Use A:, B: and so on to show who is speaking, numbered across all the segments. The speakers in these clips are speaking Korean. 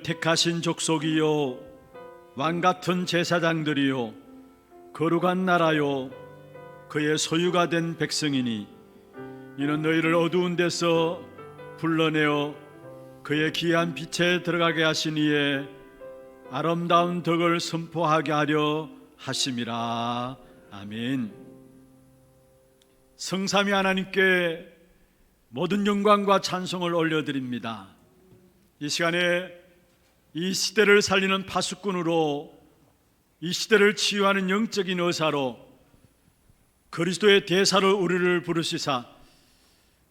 A: 택하신 족속이요 왕같은 제사장들이요 거룩한 나라요 그의 소유가 된 백성이니 이는 너희를 어두운 데서 불러내어 그의 귀한 빛에 들어가게 하신 이의 아름다운 덕을 선포하게 하려 하심이라. 아멘. 성삼위 하나님께 모든 영광과 찬송을 올려드립니다. 이 시간에 이 시대를 살리는 파수꾼으로, 이 시대를 치유하는 영적인 의사로 그리스도의 대사로 우리를 부르시사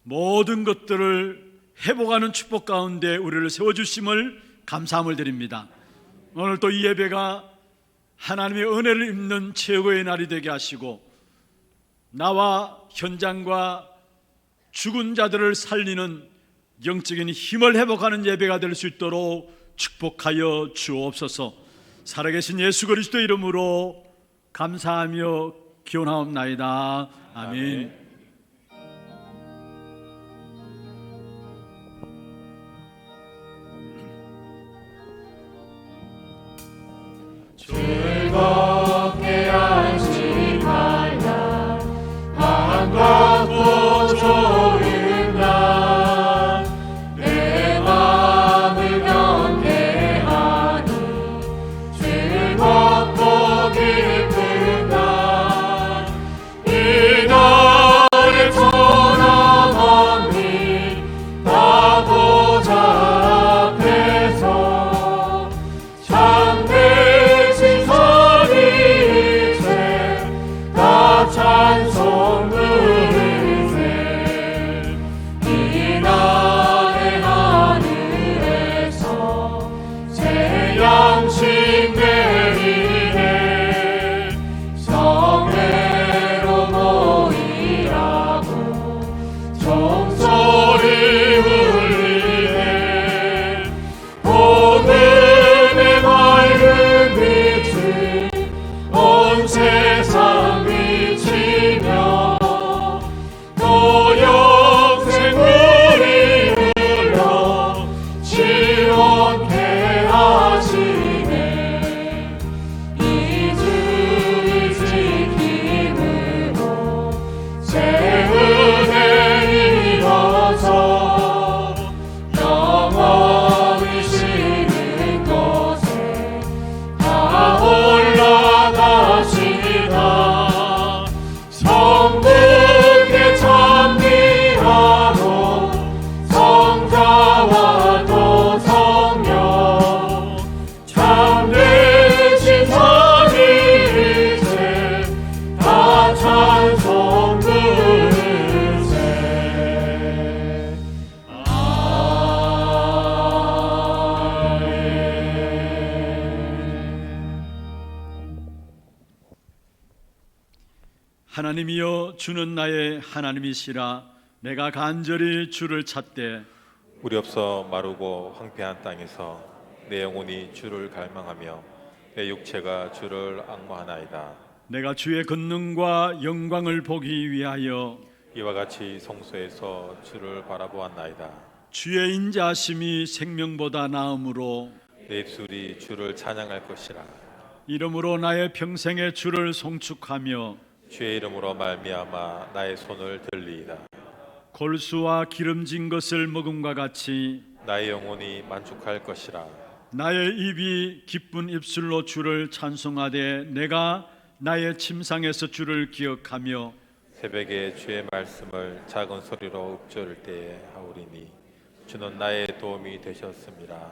A: 모든 것들을 회복하는 축복 가운데 우리를 세워주심을 감사함을 드립니다. 오늘 또 이 예배가 하나님의 은혜를 입는 최고의 날이 되게 하시고 나와 현장과 죽은 자들을 살리는 영적인 힘을 회복하는 예배가 될 수 있도록 축복하여 주옵소서. 살아계신 예수 그리스도의 이름으로 감사하며 기원하옵나이다. 아멘.
B: 즐겁게 안식하라 반갑고 좋은 날 내 맘을 경계하니 즐겁고 기쁜 날 이 날의 소나방이 바보자 앞에서 참되신 찬송 부르세 이 날의 하늘에서 새 양식 내리네 성회로 모이라고 종소리 울리네 복음의 밝은 빛을 온 세상 비치며 또 영생 우리 흘러 지원케 하시네 이 주의 지킴으로 새 은혜 입어서 영원히 쉬는 곳에 다 올라가시다 성부께 찬미하고 성자와 또 성령 참되신 삼위일체 다 찬송 부르세
A: 하나님이여 주는 나의 하나님이시라. 내가 간절히 주를 찾되
C: 우리 없어 마르고 황폐한 땅에서 내 영혼이 주를 갈망하며 내 육체가 주를 앙모하나이다.
A: 내가 주의 권능과 영광을 보기 위하여
C: 이와 같이 성소에서 주를 바라보았나이다.
A: 주의 인자하심이 생명보다 나음으로
C: 내 입술이 주를 찬양할 것이라.
A: 이러므로 나의 평생에 주를 송축하며
C: 주의 이름으로 말미암아 나의 손을 들리이다.
A: 골수와 기름진 것을 먹음과 같이
C: 나의 영혼이 만족할 것이라.
A: 나의 입이 기쁜 입술로 주를 찬송하되 내가 나의 침상에서 주를 기억하며
C: 새벽에 주의 말씀을 작은 소리로 읊조릴 때에 하오리니 주는 나의 도움이 되셨습니다.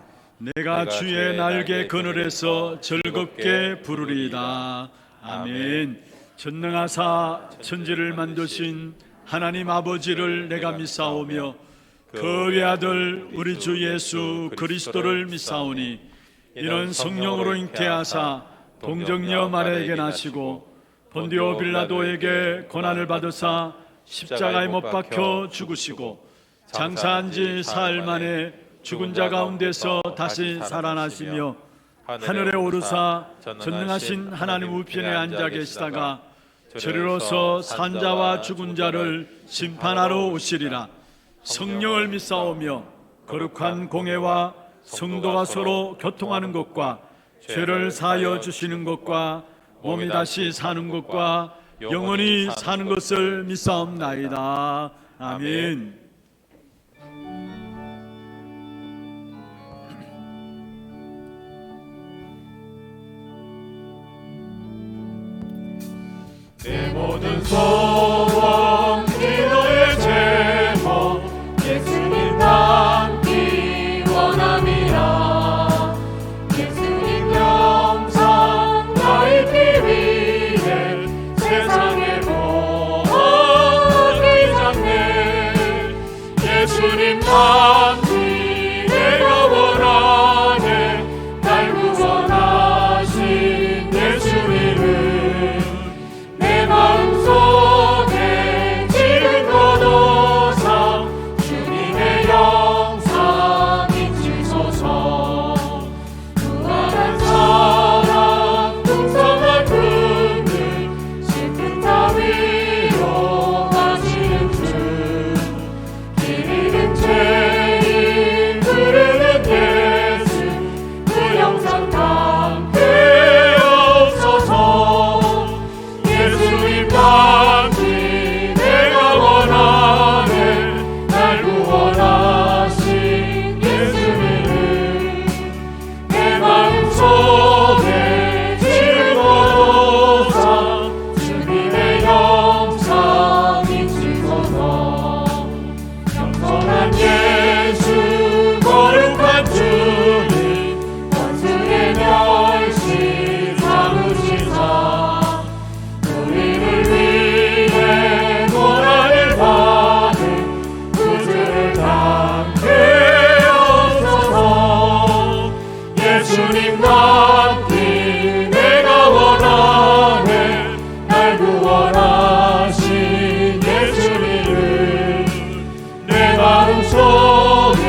A: 내가 주의 날개 그늘에서 즐겁게 부르리이다. 아멘. 전능하사 천지를 만드신 하나님 아버지를 내가 믿사오며 그 외아들 우리 주 예수 그리스도를 믿사오니 이는 성령으로 잉태하사 동정녀 마리아에게 나시고 본디오 빌라도에게 고난을 받으사 십자가에 못 박혀 죽으시고 장사한 지 사흘 만에 죽은 자 가운데서 다시 살아나시며 하늘에 오르사 전능하신 하나님 우편에 앉아 계시다가 저리로서 산자와 죽은 자를 심판하러 오시리라. 성령을 믿사오며 거룩한 공회와 성도가 서로 교통하는 것과 죄를 사하여 주시는 것과 몸이 다시 사는 것과 영원히 사는 것을 믿사옵나이다. 아멘.
B: 내 모든 소원 기도의 제목 예수님 닮기 원함이라. 예수님 영상 밝기 위해 세상에 복이 잡네. 예수님 닮기 내가 원하네. 날 구원하신 예수님을 내 마음속에 지금 거둬서 주님의 영상 잊으소서. 부활한 사람 풍성한 분들 슬픈 따위로 하시는 주. 길 잃은 죄인 부르는 예수 그 영상 담게 없어서. 예수님 닮기 내가 원하네. 날 구원하신 예수님을 내 마음속에 집어넣어서 주님의 영상 잊으소서. 겸손한 예수 거룩한 주님 원수의 멸시 참으시사 우리를 위해 고난을 받은 구주를 담게 없어서. 예수님 닮기 내가 원하네. 날 구원하신 예수님을 내 마음속에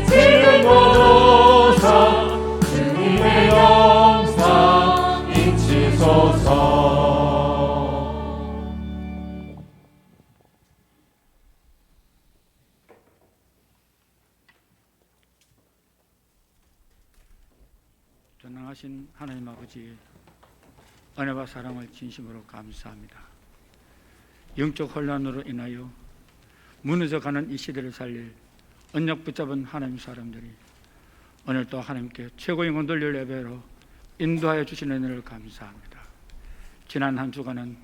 B: 지금 거둬서 주님의 영상 잊으소서.
D: 전능하신 하나님 아버지, 은혜와 사랑을 진심으로 감사합니다. 영적 혼란으로 인하여 무너져가는 이 시대를 살릴 언약 붙잡은 하나님 사람들이 오늘 또 하나님께 최고의 원돌릴 예배로 인도하여 주시는 은혜를 감사합니다. 지난 한 주간은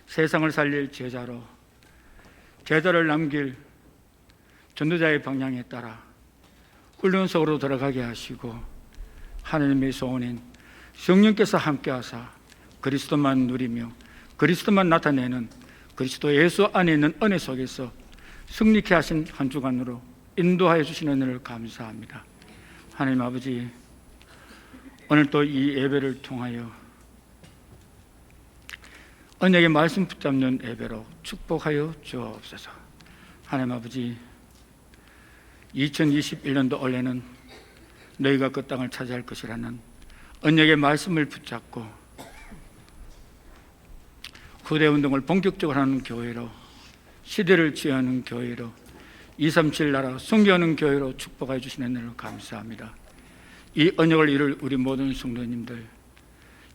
D: 세상을 살릴 제자로 제자를 남길 전도자의 방향에 따라 훈련 속으로 들어가게 하시고 하나님의 소원인 성령께서 함께하사 그리스도만 누리며 그리스도만 나타내는 그리스도 예수 안에 있는 은혜 속에서 승리케 하신 한 주간으로 인도하여 주시는 은혜를 감사합니다. 하나님 아버지, 오늘 또 이 예배를 통하여 언약의 말씀 붙잡는 예배로 축복하여 주옵소서. 하나님 아버지, 2021년도 올해는 너희가 그 땅을 차지할 것이라는 언약의 말씀을 붙잡고 후대 운동을 본격적으로 하는 교회로, 시대를 지향하는 교회로, 237 나라 선교하는 교회로 축복해 주시는 은혜를 감사합니다. 이 언약을 이룰 우리 모든 성도님들,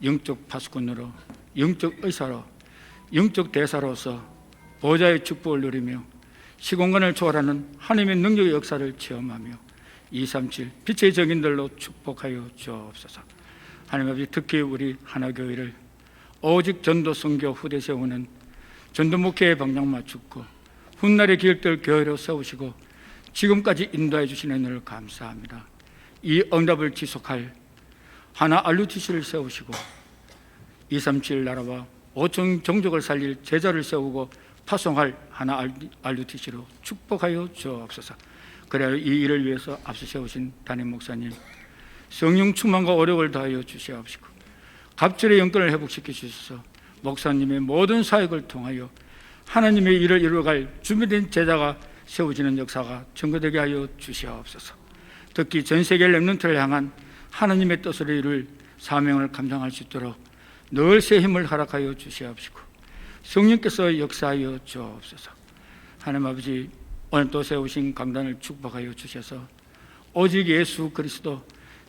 D: 영적 파수꾼으로, 영적 의사로, 영적 대사로서 보좌의 축복을 누리며 시공간을 초월하는 하나님의 능력의 역사를 체험하며 237 빛의 정인들로 축복하여 주옵소서. 하나님 아버지, 특히 우리 하나교회를 오직 전도 선교 후대 세우는 전도 목회의 방향 맞추고 훗날의 기획될 교회로 세우시고 지금까지 인도해 주시는 은혜를 감사합니다. 이 응답을 지속할 하나 RUTC를 세우시고 237 나라와 5천 종족을 살릴 제자를 세우고 파송할 하나 RUTC로 축복하여 주옵소서. 그래야 이 일을 위해서 앞서 세우신 담임 목사님 성령 충만과 오력을 다하여 주시옵시고 갑절의 영권을 회복시켜 주셔서 목사님의 모든 사역을 통하여 하나님의 일을 이루어갈 준비된 제자가 세워지는 역사가 증거되게 하여 주시옵소서. 특히 전 세계 렘넌트를 향한 하나님의 뜻을 이룰 사명을 감당할 수 있도록 늘 새 힘을 허락하여 주시옵시고 성령께서 역사하여 주옵소서. 하나님 아버지, 오늘 또 세우신 강단을 축복하여 주셔서 오직 예수 그리스도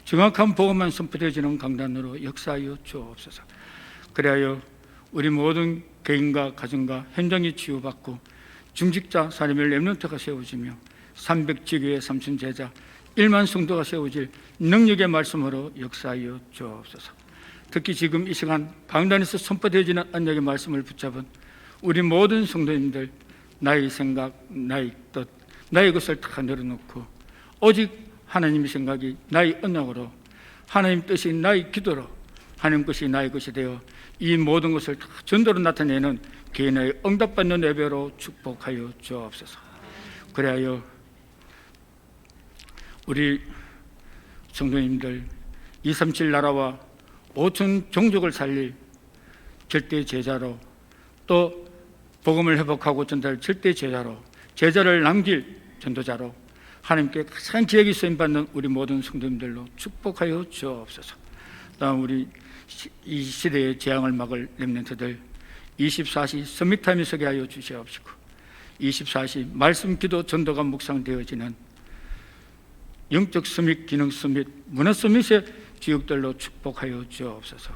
D: 정확한 복음만 선포되어지는 강단으로 역사하여 주옵소서. 그리하여 우리 모든 개인과 가정과 현장이 치유받고 중직자 사람의 렘넌트가 세워지며 300지교의 삼천 제자 1만 성도가 세워질 능력의 말씀으로 역사하여 주옵소서. 특히 지금 이 시간 강단에서 선포되어지는 언약의 말씀을 붙잡은 우리 모든 성도님들, 나의 생각, 나의 뜻, 나의 것을 다 내려놓고 오직 하나님의 생각이 나의 언약으로, 하나님 뜻이 나의 기도로, 하나님 것이 나의 것이 되어 이 모든 것을 다 전도로 나타내는 개인의 응답받는 예배로 축복하여 주옵소서. 그리하여 우리 성도님들 237 나라와 5천 종족을 살릴 절대 제자로, 또 복음을 회복하고 전달 절대 제자로, 제자를 남길 전도자로 하나님께 가장 기억이 쓰임받는 우리 모든 성도님들로 축복하여 주옵소서. 다음 우리 이 시대의 재앙을 막을 렘넌트들 24시 서밋타임에 서게 하여 주시옵시고 24시 말씀 기도 전도가 묵상되어지는 영적 서밋, 기능 서밋, 문화 서밋의 지역들로 축복하여 주옵소서.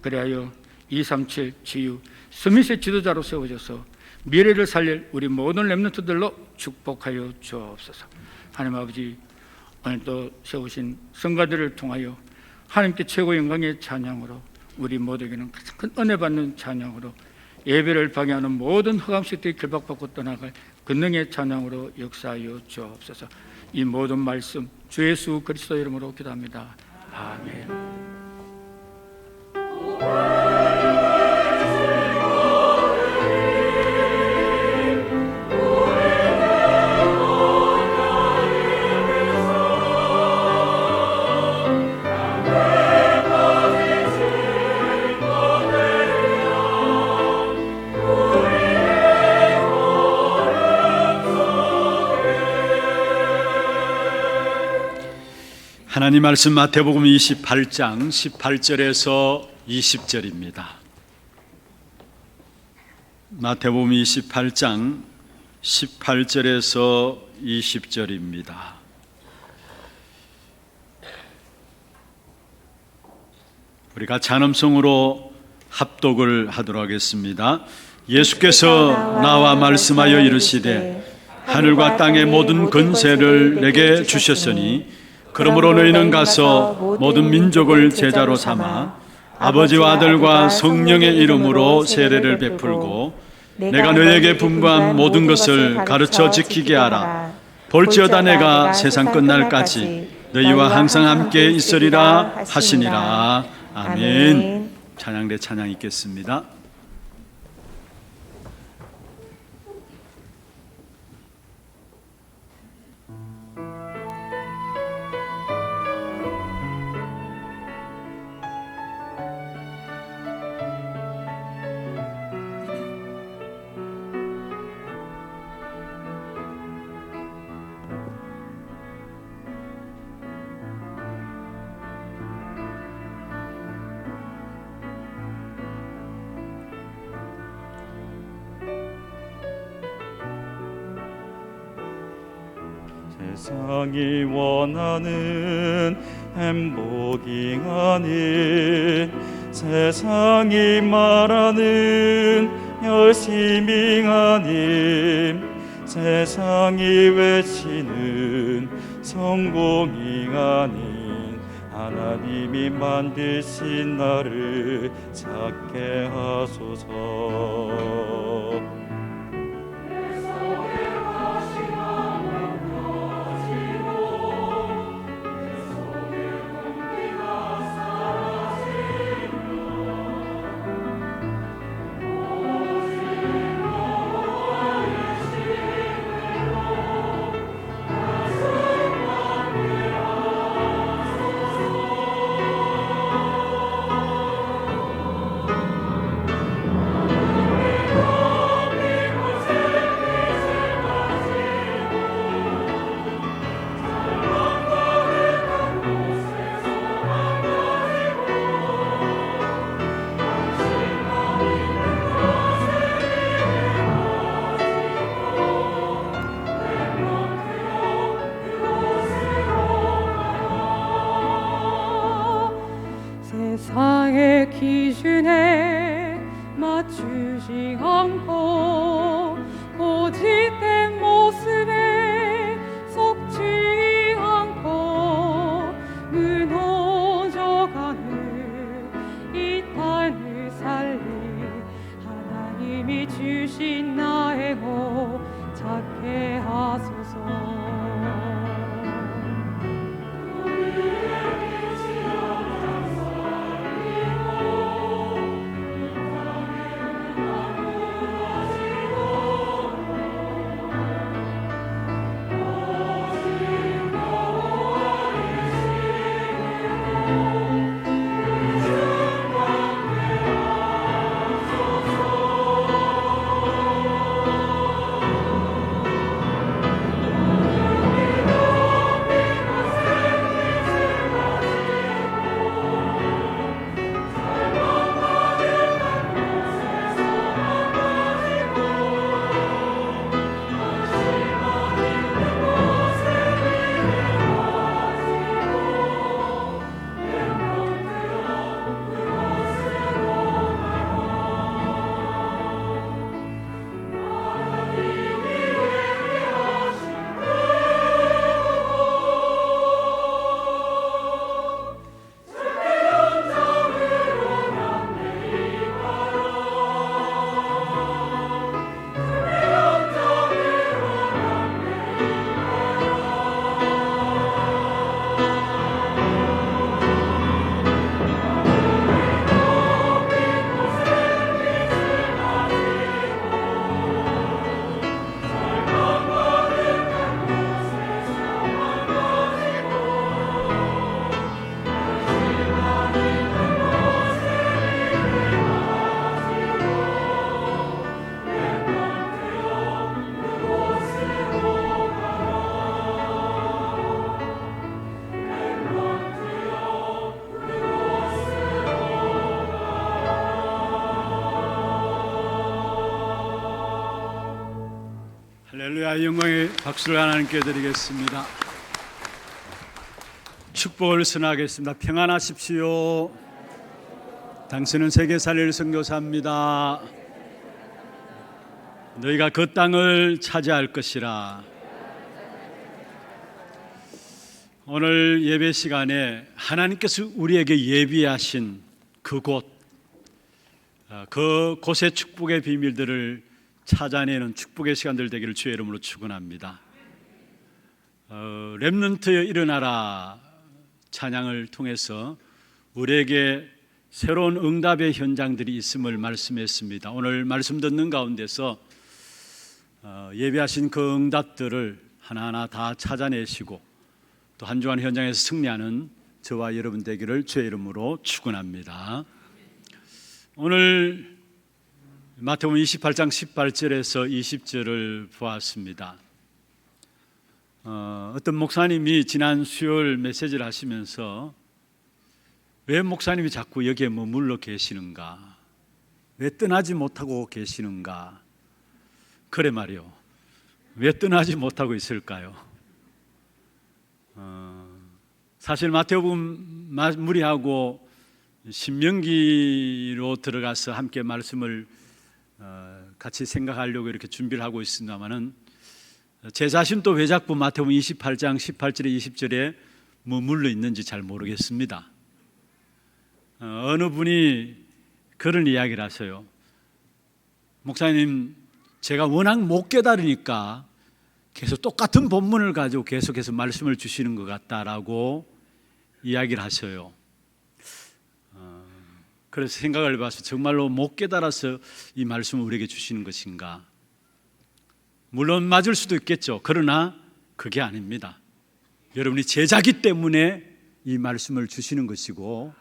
D: 그리하여 237 치유 서밋의 지도자로 세워져서 미래를 살릴 우리 모든 렘넌트들로 축복하여 주옵소서. 하나님 아버지, 오늘 또 세우신 성가들을 통하여 하나님께 최고 영광의 찬양으로, 우리 모두에게는 가장 큰 은혜 받는 찬양으로, 예배를 방해하는 모든 흑암색들이 결박받고 떠나갈 권능의 찬양으로 역사하여 주옵소서. 이 모든 말씀 주 예수 그리스도 이름으로 기도합니다. 아멘.
A: 하나님 말씀 마태복음 28장 18절에서 20절입니다. 마태복음 28장 18절에서 20절입니다. 우리가 찬음성으로 합독을 하도록 하겠습니다. 예수께서 나와 말씀하여 이르시되 하늘과 땅의 모든 권세를 내게 주셨으니 그러므로 너희는 가서 모든 민족을 제자로 삼아 아버지와 아들과 성령의 이름으로 세례를 베풀고 내가 너희에게 분부한 모든 것을 가르쳐 지키게 하라. 볼지어다 내가 세상 끝날까지 너희와 항상 함께 있으리라 하시니라. 아멘. 찬양대 찬양 있겠습니다.
B: 세상이 원하는 행복이 아닌 세상이 말하는 열심이 아닌 세상이 외치는 성공이 아닌 하나님이 만드신 나를 찾게 하소서.
E: 기준에 맞추지 않고 고집된 모습에 속지 않고 무너져가는 이 땅을 살리 하나님이 주신 나의 목 찾게 하소서.
A: 할렐루야. 영광의 박수를 하나님께 드리겠습니다. 축복을 선하겠습니다. 평안하십시오. 당신은 세계 살릴 선교사입니다. 너희가 그 땅을 차지할 것이라. 오늘 예배 시간에 하나님께서 우리에게 예비하신 그곳의 축복의 비밀들을 찾아내는 축복의 시간들 되기를 주의 이름으로 축원합니다. 렘넌트여 일어나라 찬양을 통해서 우리에게 새로운 응답의 현장들이 있음을 말씀했습니다. 오늘 말씀 듣는 가운데서 예배하신 그 응답들을 하나하나 다 찾아내시고 또 한 주간 현장에서 승리하는 저와 여러분 되기를 주의 이름으로 축원합니다. 오늘 마태복음 28장 18절에서 20절을 보았습니다. 어떤 목사님이 지난 수요일 메시지를 하시면서 왜 목사님이 자꾸 여기에 머물러 계시는가, 왜 떠나지 못하고 계시는가, 그래 말이요, 왜 떠나지 못하고 있을까요? 사실 마태복음 마무리하고 신명기로 들어가서 함께 말씀을 같이 생각하려고 이렇게 준비를 하고 있습니다만은 제 자신도 왜 자꾸 마태복음 28장 18절에 20절에 머물러 있는지 잘 모르겠습니다. 어느 분이 그런 이야기를 하세요. 목사님, 제가 워낙 못 깨달으니까 계속 똑같은 본문을 가지고 계속해서 말씀을 주시는 것 같다라고 이야기를 하셔요. 그래서 생각을 해봐서 정말로 못 깨달아서 이 말씀을 우리에게 주시는 것인가? 물론 맞을 수도 있겠죠. 그러나 그게 아닙니다. 여러분이 제자기 때문에 이 말씀을 주시는 것이고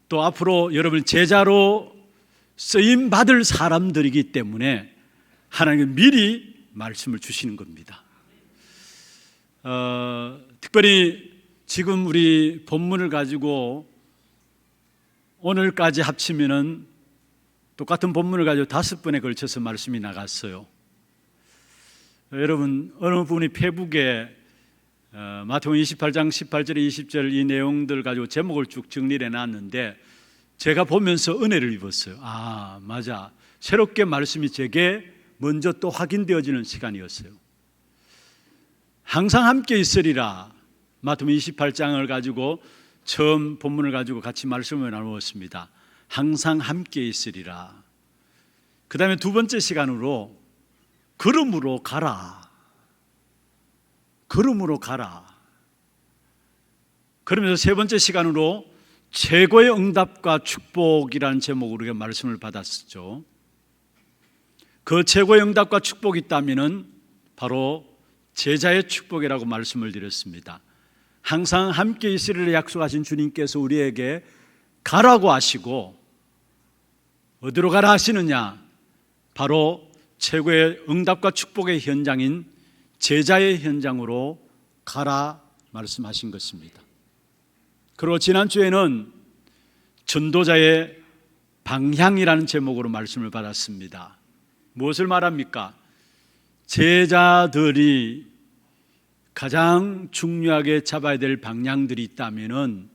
A: 또 앞으로 여러분 제자로 쓰임 받을 사람들이기 때문에 하나님은 미리 말씀을 주시는 겁니다. 특별히 지금 우리 본문을 가지고 오늘까지 합치면은 똑같은 본문을 가지고 5번에 걸쳐서 말씀이 나갔어요. 여러분, 어느 분이 페북에 마태복음 28장 18절에 20절 이 내용들 가지고 제목을 쭉 정리를 해놨는데 제가 보면서 은혜를 입었어요. 아, 맞아. 새롭게 말씀이 제게 먼저 또 확인되어지는 시간이었어요. 항상 함께 있으리라. 마태복음 28장을 가지고 처음 본문을 가지고 같이 말씀을 나누었습니다. 항상 함께 있으리라. 그 다음에 두 번째 시간으로 걸음으로 가라. 걸음으로 가라. 그러면서 세 번째 시간으로 최고의 응답과 축복이라는 제목으로 우리가 말씀을 받았었죠. 그 최고의 응답과 축복이 있다면 바로 제자의 축복이라고 말씀을 드렸습니다. 항상 함께 있으리라 약속하신 주님께서 우리에게 가라고 하시고 어디로 가라 하시느냐? 바로 최고의 응답과 축복의 현장인 제자의 현장으로 가라 말씀하신 것입니다. 그리고 지난주에는 전도자의 방향이라는 제목으로 말씀을 받았습니다. 무엇을 말합니까? 제자들이 가장 중요하게 잡아야 될 방향들이 있다면은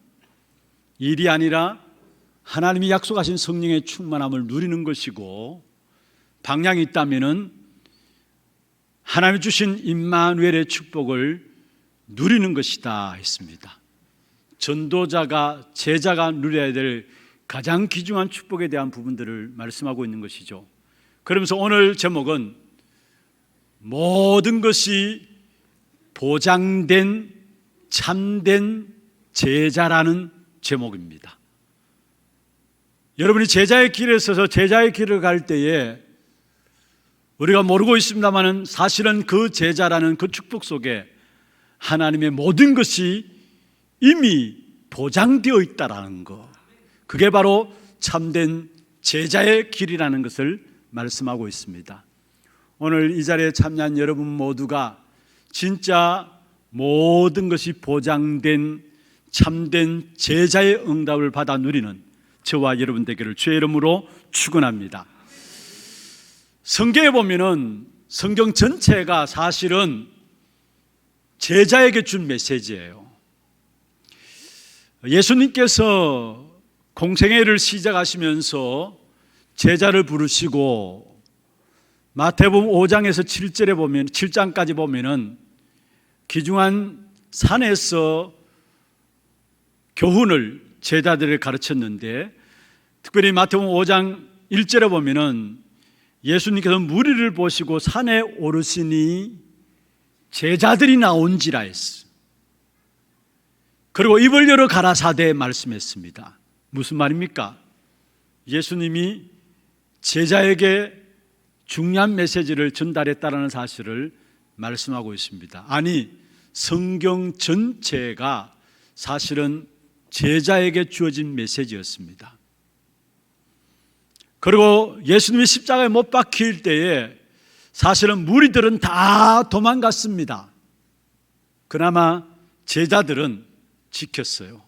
A: 일이 아니라 하나님이 약속하신 성령의 충만함을 누리는 것이고, 방향이 있다면은 하나님이 주신 임마누엘의 축복을 누리는 것이다 했습니다. 전도자가, 제자가 누려야 될 가장 귀중한 축복에 대한 부분들을 말씀하고 있는 것이죠. 그러면서 오늘 제목은 모든 것이 보장된 참된 제자라는 제목입니다. 여러분이 제자의 길에 서서 제자의 길을 갈 때에 우리가 모르고 있습니다만 사실은 그 제자라는 그 축복 속에 하나님의 모든 것이 이미 보장되어 있다라는 것, 그게 바로 참된 제자의 길이라는 것을 말씀하고 있습니다. 오늘 이 자리에 참여한 여러분 모두가 진짜 모든 것이 보장된 참된 제자의 응답을 받아 누리는 저와 여러분 되기를 주의 이름으로 축원합니다. 성경에 보면은 성경 전체가 사실은 제자에게 준 메시지예요. 예수님께서 공생애를 시작하시면서 제자를 부르시고 마태복음 5장에서 7절에 보면 7장까지 보면은 귀중한 산에서 교훈을 제자들을 가르쳤는데, 특별히 마태복음 5장 1절에 보면은 예수님께서 무리를 보시고 산에 오르시니 제자들이 나온지라 했어. 그리고 입을 열어 가라사대 말씀했습니다. 무슨 말입니까? 예수님이 제자에게 중요한 메시지를 전달했다는 사실을 말씀하고 있습니다. 아니, 성경 전체가 사실은 제자에게 주어진 메시지였습니다. 그리고 예수님이 십자가에 못 박힐 때에 사실은 무리들은 다 도망갔습니다. 그나마 제자들은 지켰어요.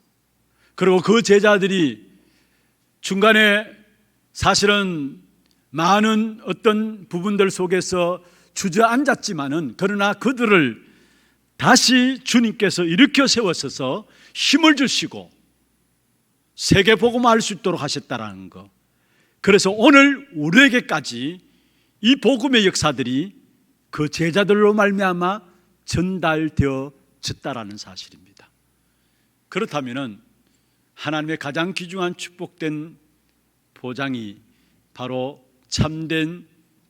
A: 그리고 그 제자들이 중간에 사실은 많은 어떤 부분들 속에서 주저앉았지만은, 그러나 그들을 다시 주님께서 일으켜 세웠어서 힘을 주시고 세계 복음화할 수 있도록 하셨다라는 것. 그래서 오늘 우리에게까지 이 복음의 역사들이 그 제자들로 말미암아 전달되어졌다라는 사실입니다. 그렇다면은 하나님의 가장 귀중한 축복된 보장이 바로 참된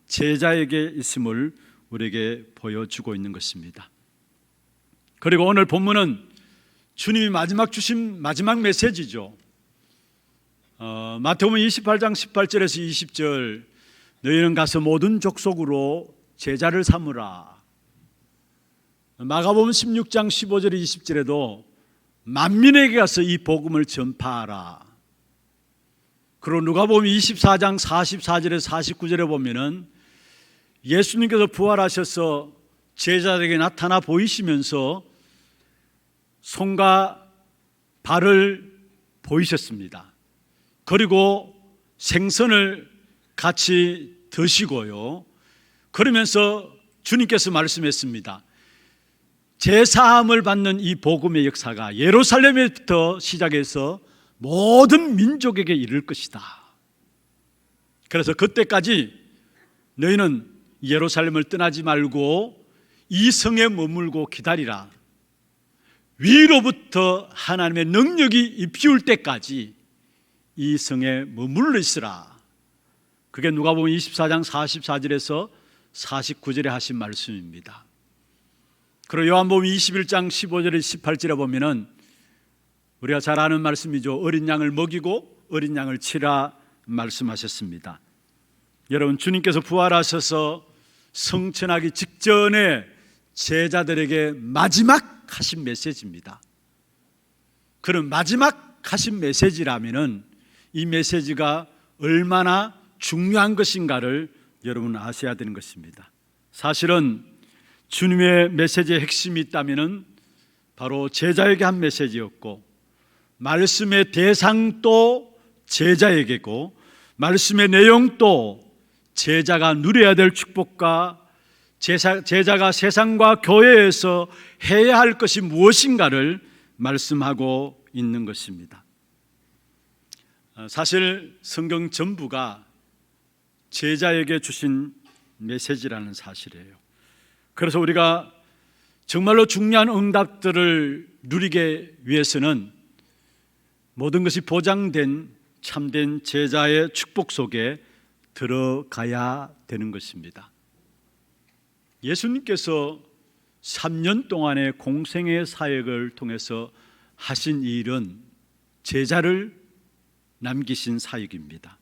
A: 제자에게 있음을 우리에게 보여주고 있는 것입니다. 그리고 오늘 본문은 주님이 마지막 주신 마지막 메시지죠. 마태복음 28장 18절에서 20절, 너희는 가서 모든 족속으로 제자를 삼으라. 마가복음 16장 15절 20절에도 만민에게 가서 이 복음을 전파하라. 그리고 누가복음 24장 44절에서 49절에 보면은 예수님께서 부활하셔서 제자들에게 나타나 보이시면서 손과 발을 보이셨습니다. 그리고 생선을 같이 드시고요. 그러면서 주님께서 말씀했습니다. 제사함을 받는 이 복음의 역사가 예루살렘에부터 시작해서 모든 민족에게 이를 것이다. 그래서 그때까지 너희는 예루살렘을 떠나지 말고 이 성에 머물고 기다리라. 위로부터 하나님의 능력이 입히울 때까지 이 성에 머물러 있으라. 그게 누가복음 24장 44절에서 49절에 하신 말씀입니다. 그리고 요한복음 21장 15절에 18절에 보면은 우리가 잘 아는 말씀이죠. 어린 양을 먹이고 어린 양을 치라 말씀하셨습니다. 여러분, 주님께서 부활하셔서 성천하기 직전에 제자들에게 마지막 하신 메시지입니다. 그런 마지막 하신 메시지라면은 이 메시지가 얼마나 중요한 것인가를 여러분 아셔야 되는 것입니다. 사실은 주님의 메시지의 핵심이 있다면은 바로 제자에게 한 메시지였고, 말씀의 대상도 제자에게고, 말씀의 내용도 제자가 누려야 될 축복과 제자가 세상과 교회에서 해야 할 것이 무엇인가를 말씀하고 있는 것입니다. 사실 성경 전부가 제자에게 주신 메시지라는 사실이에요. 그래서 우리가 정말로 중요한 응답들을 누리게 위해서는 모든 것이 보장된 참된 제자의 축복 속에 들어가야 되는 것입니다. 예수님께서 3년 동안의 공생의 사역을 통해서 하신 일은 제자를 남기신 사역입니다.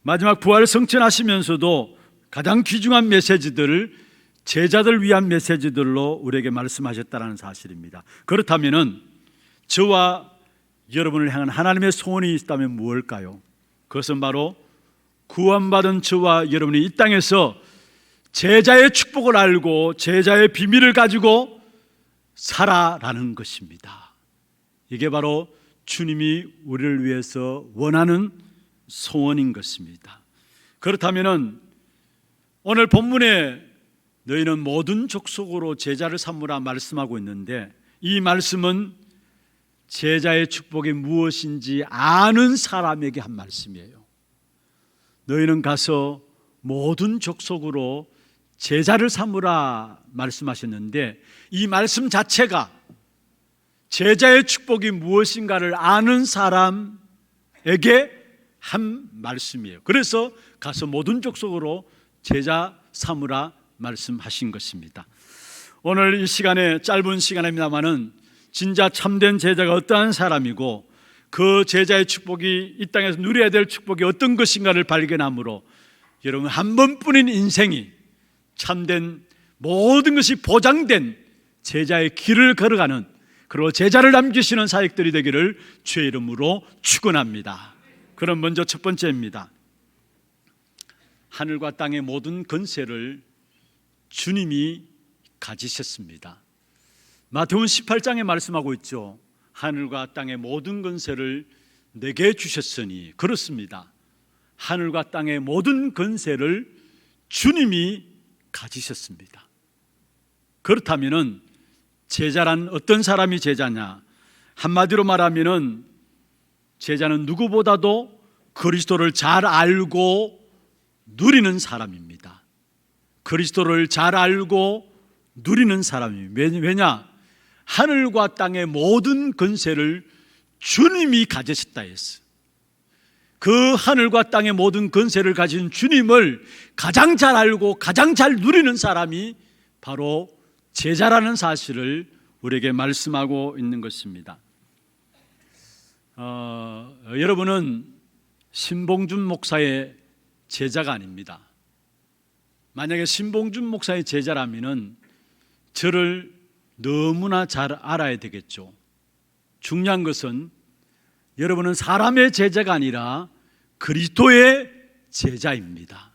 A: 마지막 부활을 성천하시면서도 가장 귀중한 메시지들을 제자들 위한 메시지들로 우리에게 말씀하셨다는 사실입니다. 그렇다면 저와 여러분을 향한 하나님의 소원이 있다면 무엇일까요? 그것은 바로 구원받은 저와 여러분이 이 땅에서 제자의 축복을 알고 제자의 비밀을 가지고 살아라는 것입니다. 이게 바로 주님이 우리를 위해서 원하는 소원인 것입니다. 그렇다면 오늘 본문에 너희는 모든 족속으로 제자를 삼으라 말씀하고 있는데, 이 말씀은 제자의 축복이 무엇인지 아는 사람에게 한 말씀이에요. 너희는 가서 모든 족속으로 제자를 삼으라 말씀하셨는데, 이 말씀 자체가 제자의 축복이 무엇인가를 아는 사람에게 한 말씀이에요. 그래서 가서 모든 족속으로 제자 삼으라 말씀하신 것입니다. 오늘 이 시간에, 짧은 시간입니다만은 진짜 참된 제자가 어떠한 사람이고 그 제자의 축복이 이 땅에서 누려야 될 축복이 어떤 것인가를 발견함으로 여러분 한 번뿐인 인생이 참된 모든 것이 보장된 제자의 길을 걸어가는, 그리고 제자를 남기시는 사역들이 되기를 주의 이름으로 축원합니다. 그럼 먼저 첫 번째입니다. 하늘과 땅의 모든 권세를 주님이 가지셨습니다. 마태복음 18장에 말씀하고 있죠. 하늘과 땅의 모든 권세를 내게 주셨으니. 그렇습니다. 하늘과 땅의 모든 권세를 주님이 가지셨습니다. 그렇다면 제자란 어떤 사람이 제자냐? 한마디로 말하면 제자는 누구보다도 그리스도를 잘 알고 누리는 사람입니다. 그리스도를 잘 알고 누리는 사람입니다. 왜냐? 하늘과 땅의 모든 권세를 주님이 가지셨다 했어요. 그 하늘과 땅의 모든 권세를 가진 주님을 가장 잘 알고 가장 잘 누리는 사람이 바로 제자라는 사실을 우리에게 말씀하고 있는 것입니다. 여러분은 신봉준 목사의 제자가 아닙니다. 만약에 신봉준 목사의 제자라면 저를 너무나 잘 알아야 되겠죠. 중요한 것은 여러분은 사람의 제자가 아니라 그리스도의 제자입니다.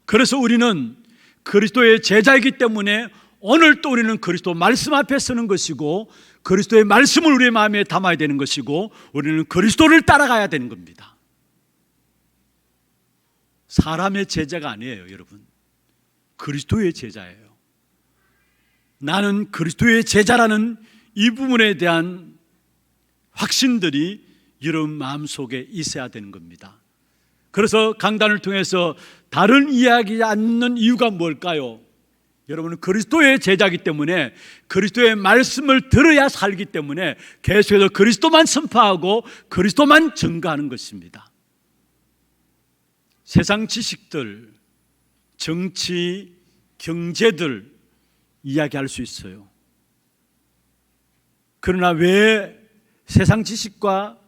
A: 그래서 우리는 그리스도의 제자이기 때문에 오늘 또 우리는 그리스도 말씀 앞에 서는 것이고, 그리스도의 말씀을 우리의 마음에 담아야 되는 것이고, 우리는 그리스도를 따라가야 되는 겁니다. 사람의 제자가 아니에요, 여러분. 그리스도의 제자예요. 나는 그리스도의 제자라는 이 부분에 대한 확신들이 여러분 마음속에 있어야 되는 겁니다. 그래서 강단을 통해서 다른 이야기 않는 이유가 뭘까요? 여러분은 그리스도의 제자이기 때문에 그리스도의 말씀을 들어야 살기 때문에 계속해서 그리스도만 선포하고 그리스도만 증거하는 것입니다. 세상 지식들, 정치, 경제들 이야기할 수 있어요. 그러나 왜 세상 지식과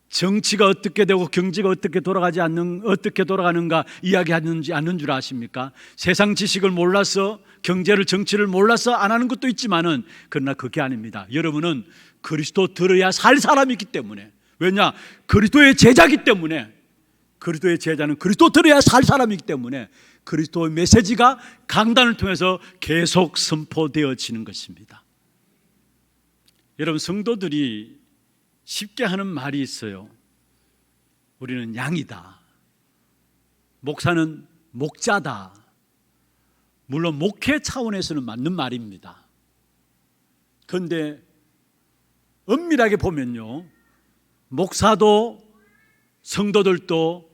A: 정치가 어떻게 되고 경제가 어떻게 돌아가는가 이야기하는지 않는 줄 아십니까? 세상 지식을 몰라서 경제를 정치를 몰라서 안 하는 것도 있지만은 그러나 그게 아닙니다. 여러분은 그리스도 들어야 살 사람이기 때문에, 왜냐? 그리스도의 제자이기 때문에, 그리스도의 제자는 그리스도 들어야 살 사람이기 때문에 그리스도의 메시지가 강단을 통해서 계속 선포되어지는 것입니다. 여러분, 성도들이 쉽게 하는 말이 있어요. 우리는 양이다. 목사는 목자다. 물론 목회 차원에서는 맞는 말입니다. 그런데 엄밀하게 보면요, 목사도 성도들도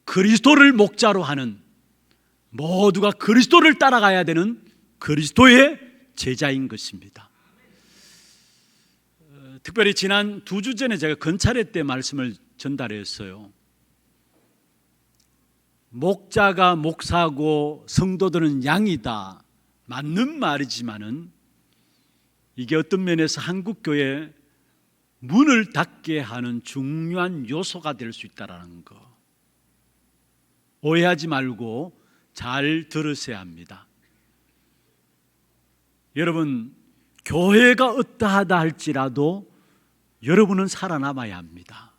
A: 그리스도를 목자로 하는, 모두가 그리스도를 따라가야 되는 그리스도의 제자인 것입니다. 특별히 지난 2주 전에 제가 건차례 때 말씀을 전달했어요. 목자가 목사고 성도들은 양이다. 맞는 말이지만은 이게 어떤 면에서 한국교회 문을 닫게 하는 중요한 요소가 될 수 있다는 거. 오해하지 말고 잘 들으셔야 합니다. 여러분, 교회가 어떠하다 할지라도 여러분은 살아남아야 합니다.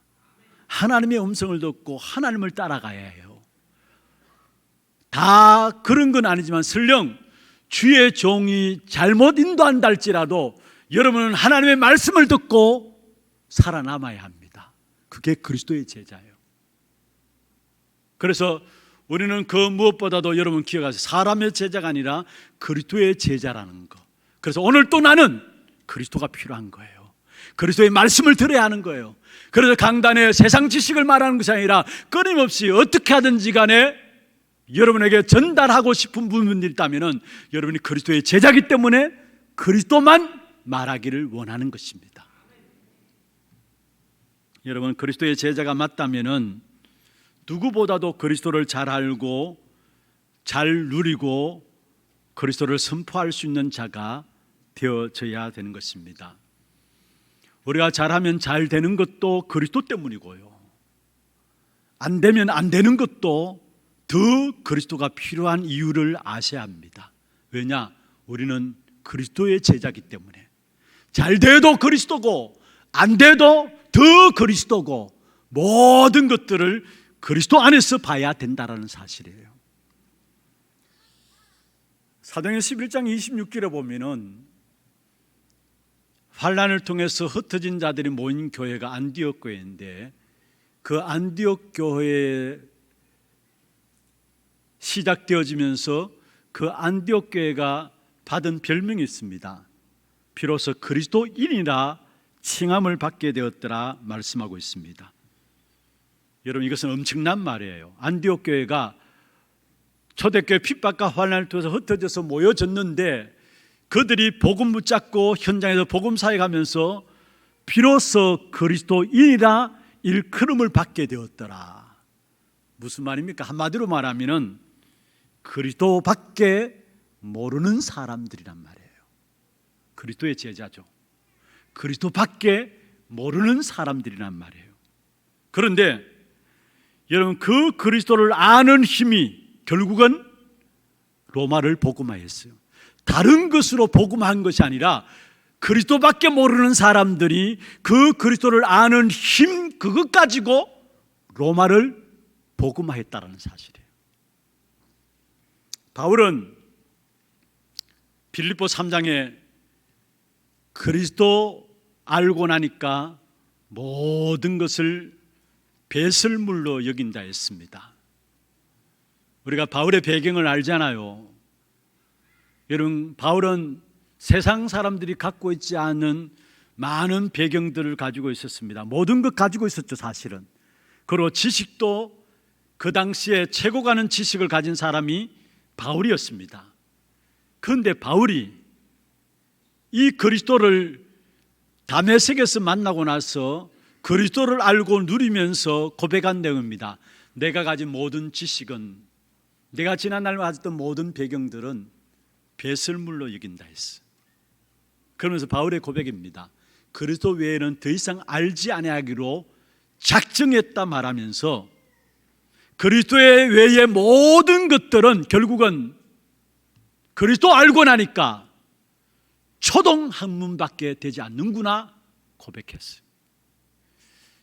A: 하나님의 음성을 듣고 하나님을 따라가야 해요. 다 그런 건 아니지만 설령 주의 종이 잘못 인도한다 할지라도 여러분은 하나님의 말씀을 듣고 살아남아야 합니다. 그게 그리스도의 제자예요. 그래서 우리는 그 무엇보다도 여러분 기억하세요. 사람의 제자가 아니라 그리스도의 제자라는 거. 그래서 오늘 또 나는 그리스도가 필요한 거예요. 그리스도의 말씀을 들어야 하는 거예요. 그래서 강단에 세상 지식을 말하는 것이 아니라 끊임없이 어떻게 하든지 간에 여러분에게 전달하고 싶은 부분들이 있다면 여러분이 그리스도의 제자이기 때문에 그리스도만 말하기를 원하는 것입니다. 여러분, 그리스도의 제자가 맞다면 누구보다도 그리스도를 잘 알고 잘 누리고 그리스도를 선포할 수 있는 자가 되어져야 되는 것입니다. 우리가 잘하면 잘 되는 것도 그리스도 때문이고요, 안 되면 안 되는 것도 더 그리스도가 필요한 이유를 아셔야 합니다. 왜냐? 우리는 그리스도의 제자이기 때문에 잘 돼도 그리스도고 안 돼도 더 그리스도고 모든 것들을 그리스도 안에서 봐야 된다는 사실이에요. 사도행전 11장 26절에 보면은 환난을 통해서 흩어진 자들이 모인 교회가 안디옥 교회인데 그 안디옥 교회에 시작되어지면서 그 안디옥 교회가 받은 별명이 있습니다. 비로소 그리스도인이라 칭함을 받게 되었더라 말씀하고 있습니다. 여러분, 이것은 엄청난 말이에요. 안디옥 교회가 초대교회 핍박과 환난을 통해서 흩어져서 모여졌는데 그들이 복음 붙잡고 현장에서 복음 사역하면서 비로소 그리스도인이라 일컬음을 받게 되었더라. 무슨 말입니까? 한마디로 말하면은 그리스도밖에 모르는 사람들이란 말이에요. 그리스도의 제자죠. 그리스도밖에 모르는 사람들이란 말이에요. 그런데 여러분, 그 그리스도를 아는 힘이 결국은 로마를 복음화했어요. 다른 것으로 복음한 것이 아니라 그리스도밖에 모르는 사람들이 그 그리스도를 아는 힘, 그것 가지고 로마를 복음화했다는 사실이에요. 바울은 빌립보 3장에 그리스도 알고 나니까 모든 것을 배설물로 여긴다 했습니다. 우리가 바울의 배경을 알잖아요. 여러분, 바울은 세상 사람들이 갖고 있지 않은 많은 배경들을 가지고 있었습니다. 모든 것 가지고 있었죠, 사실은. 그리고 지식도 그 당시에 최고 가는 지식을 가진 사람이 바울이었습니다. 그런데 바울이 이 그리스도를 다메섹에서 만나고 나서 그리스도를 알고 누리면서 고백한 내용입니다. 내가 가진 모든 지식은, 내가 지난날 가졌던 모든 배경들은 배설물로 여긴다 했어. 그러면서 바울의 고백입니다. 그리스도 외에는 더 이상 알지 아니하기로 작정했다 말하면서 그리스도의 외의 모든 것들은 결국은 그리스도 알고 나니까 초등학문밖에 되지 않는구나 고백했어요.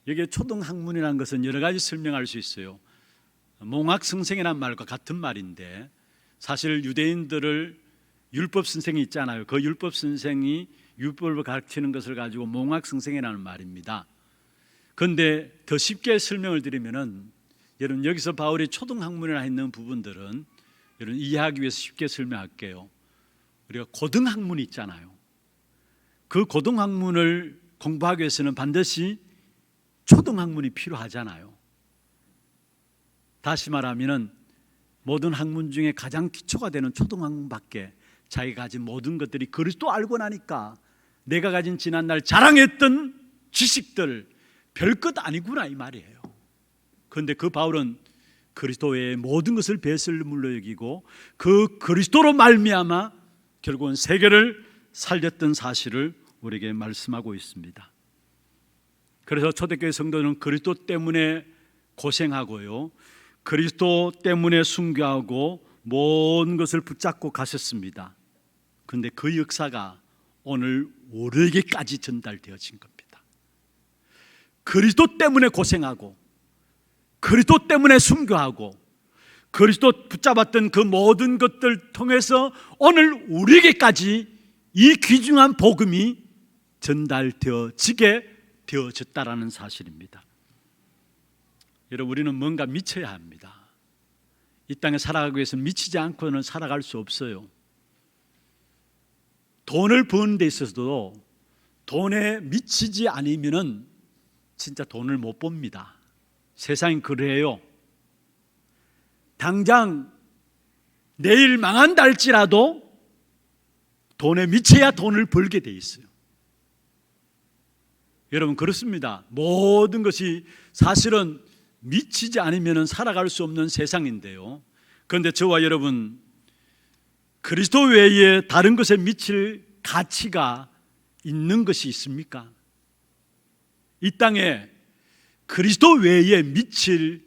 A: 여기에 초등학문이라는 것은 여러 가지 설명할 수 있어요. 몽학성생이라는 말과 같은 말인데, 사실 유대인들을 율법 선생이 있잖아요. 그 율법 선생이 율법을 가르치는 것을 가지고 몽학성생이라는 말입니다. 그런데 더 쉽게 설명을 드리면은, 여러분 여기서 바울이 초등학문이라 했는 부분들은 여러분 이해하기 위해서 쉽게 설명할게요. 우리가 고등학문이 있잖아요. 그 고등학문을 공부하기 위해서는 반드시 초등학문이 필요하잖아요. 다시 말하면 모든 학문 중에 가장 기초가 되는 초등학문밖에 자기가 가진 모든 것들이 그리스도 알고 나니까 내가 가진 지난날 자랑했던 지식들 별것 아니구나 이 말이에요. 그런데 그 바울은 그리스도 외의 모든 것을 배설물로 여기고 그 그리스도로 말미암아 결국은 세계를 살렸던 사실을 우리에게 말씀하고 있습니다. 그래서 초대교회 성도는 그리스도 때문에 고생하고요, 그리스도 때문에 순교하고 모든 것을 붙잡고 가셨습니다. 그런데 그 역사가 오늘 우리에게까지 전달되어진 겁니다. 그리스도 때문에 고생하고 그리스도 때문에 순교하고 그리스도 붙잡았던 그 모든 것들 통해서 오늘 우리에게까지 이 귀중한 복음이 전달되어지게 되어졌다라는 사실입니다. 여러분, 우리는 뭔가 미쳐야 합니다. 이 땅에 살아가기 위해서는 미치지 않고는 살아갈 수 없어요. 돈을 버는 데 있어서도 돈에 미치지 않으면은 진짜 돈을 못 봅니다. 세상이 그래요. 당장 내일 망한다 할지라도 돈에 미쳐야 돈을 벌게 돼 있어요. 여러분 그렇습니다. 모든 것이 사실은 미치지 않으면 살아갈 수 없는 세상인데요. 그런데 저와 여러분, 그리스도 외에 다른 것에 미칠 가치가 있는 것이 있습니까? 이 땅에 그리스도 외에 미칠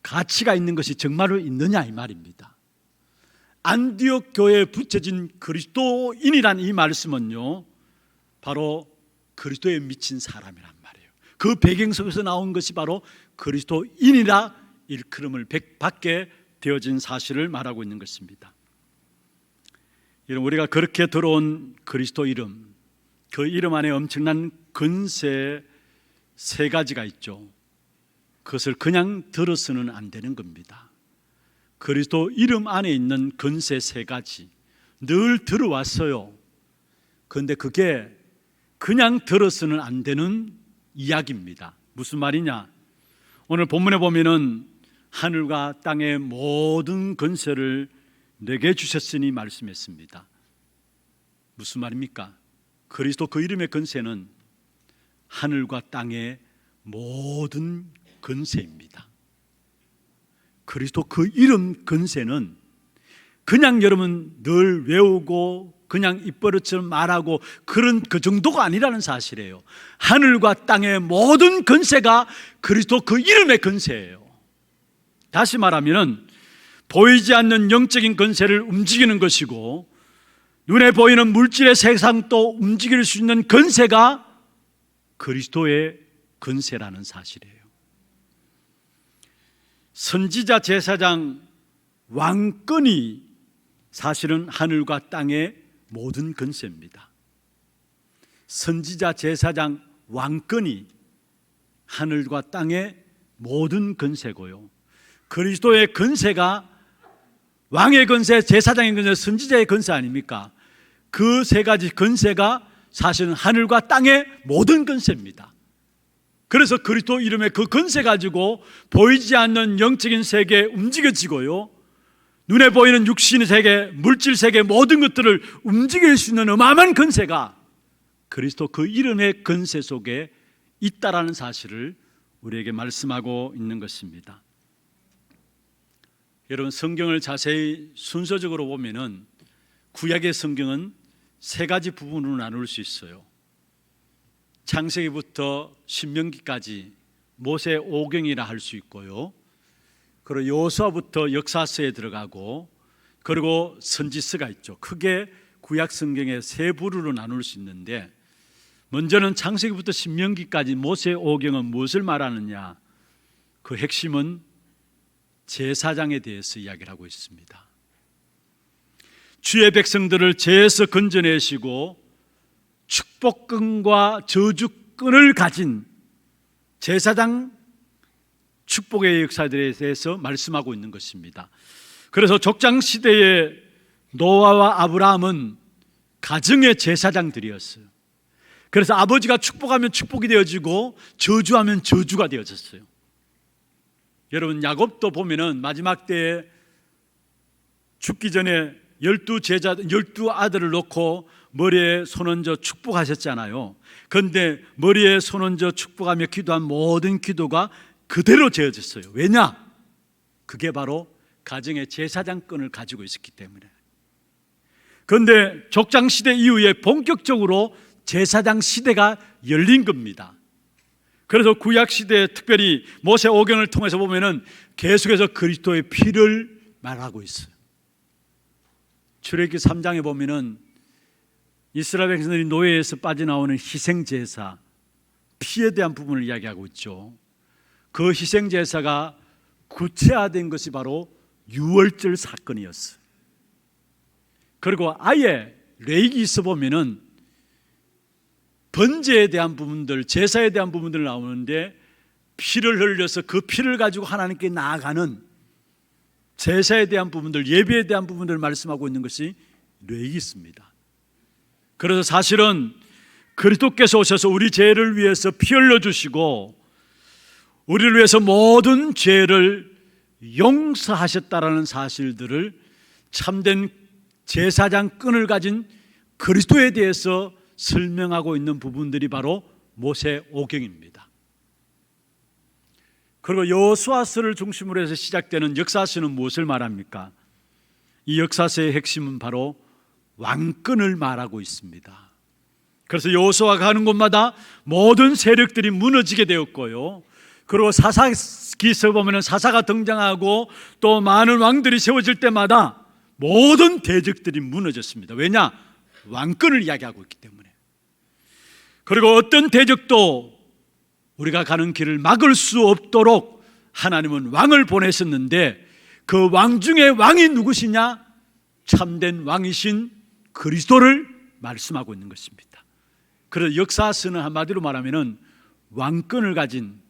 A: 가치가 있는 것이 정말로 있느냐 이 말입니다. 안디옥 교회에 붙여진 그리스도인이란 이 말씀은요, 바로 그리스도에 미친 사람이란 말이에요. 그 배경 속에서 나온 것이 바로 그리스도인이라 일컬음을 받게 되어진 사실을 말하고 있는 것입니다. 여러분, 우리가 그렇게 들어온 그리스도 이름, 그 이름 안에 엄청난 근세 세 가지가 있죠. 그것을 그냥 들어서는 안 되는 겁니다. 그리스도 이름 안에 있는 근세 세 가지 늘 들어왔어요. 그런데 그게 그냥 들어서는 안 되는 이야기입니다. 무슨 말이냐? 오늘 본문에 보면은 하늘과 땅의 모든 근세를 내게 주셨으니 말씀했습니다. 무슨 말입니까? 그리스도 그 이름의 근세는 하늘과 땅의 모든 근세입니다. 그리스도 그 이름 근세는 그냥 여러분 늘 외우고 그냥 입버릇처럼 말하고 그런 그 정도가 아니라는 사실이에요. 하늘과 땅의 모든 근세가 그리스도 그 이름의 근세예요. 다시 말하면 보이지 않는 영적인 근세를 움직이는 것이고 눈에 보이는 물질의 세상도 움직일 수 있는 근세가 그리스도의 근세라는 사실이에요. 선지자, 제사장, 왕권이 사실은 하늘과 땅의 모든 근세입니다. 선지자, 제사장, 왕권이 하늘과 땅의 모든 근세고요, 그리스도의 근세가 왕의 근세, 제사장의 근세, 선지자의 근세 아닙니까? 그 세 가지 근세가 사실은 하늘과 땅의 모든 권세입니다. 그래서 그리스도 이름의 그 권세 가지고 보이지 않는 영적인 세계에 움직여지고요, 눈에 보이는 육신의 세계, 물질 세계 모든 것들을 움직일 수 있는 어마어마한 권세가 그리스도 그 이름의 권세 속에 있다라는 사실을 우리에게 말씀하고 있는 것입니다. 여러분, 성경을 자세히 순서적으로 보면은 구약의 성경은 세 가지 부분으로 나눌 수 있어요. 창세기부터 신명기까지 모세 오경이라 할 수 있고요, 그리고 여호수아부터 역사서에 들어가고, 그리고 선지서가 있죠. 크게 구약 성경의 세 부류로 나눌 수 있는데, 먼저는 창세기부터 신명기까지 모세 오경은 무엇을 말하느냐? 그 핵심은 제사장에 대해서 이야기를 하고 있습니다. 주의 백성들을 죄에서 건져내시고 축복끈과 저주끈을 가진 제사장 축복의 역사들에 대해서 말씀하고 있는 것입니다. 그래서 족장시대의 노아와 아브라함은 가정의 제사장들이었어요. 그래서 아버지가 축복하면 축복이 되어지고 저주하면 저주가 되어졌어요. 여러분, 야곱도 보면은 마지막 때에 죽기 전에 12 아들을 놓고 머리에 손 얹어 축복하셨잖아요. 그런데 머리에 손 얹어 축복하며 기도한 모든 기도가 그대로 되어졌어요. 왜냐? 그게 바로 가정의 제사장권을 가지고 있었기 때문에. 그런데 족장시대 이후에 본격적으로 제사장 시대가 열린 겁니다. 그래서 구약시대에 특별히 모세 오경을 통해서 보면은 계속해서 그리스도의 피를 말하고 있어요. 출애굽기 3장에 보면은 이스라엘 백성들이 노예에서 빠져나오는 희생제사, 피에 대한 부분을 이야기하고 있죠. 그 희생제사가 구체화된 것이 바로 유월절 사건이었어요. 그리고 아예 레위기서 보면은 번제에 대한 부분들, 제사에 대한 부분들 나오는데, 피를 흘려서 그 피를 가지고 하나님께 나아가는 제사에 대한 부분들, 예배에 대한 부분들을 말씀하고 있는 것이 레위기서입니다. 그래서 사실은 그리스도께서 오셔서 우리 죄를 위해서 피 흘려주시고 우리를 위해서 모든 죄를 용서하셨다라는 사실들을 참된 제사장권을 가진 그리스도에 대해서 설명하고 있는 부분들이 바로 모세 오경입니다. 그리고 여호수아서를 중심으로 해서 시작되는 역사서는 무엇을 말합니까? 이 역사서의 핵심은 바로 왕권을 말하고 있습니다. 그래서 여호수아가 가는 곳마다 모든 세력들이 무너지게 되었고요, 그리고 사사기서 보면 사사가 등장하고 또 많은 왕들이 세워질 때마다 모든 대적들이 무너졌습니다. 왜냐? 왕권을 이야기하고 있기 때문에. 그리고 어떤 대적도 우리가 가는 길을 막을 수 없도록 하나님은 왕을 보내셨는데, 그 왕 중에 왕이 누구시냐? 참된 왕이신 그리스도를 말씀하고 있는 것입니다. 그래서 역사서는 한마디로 말하면 왕권을 가진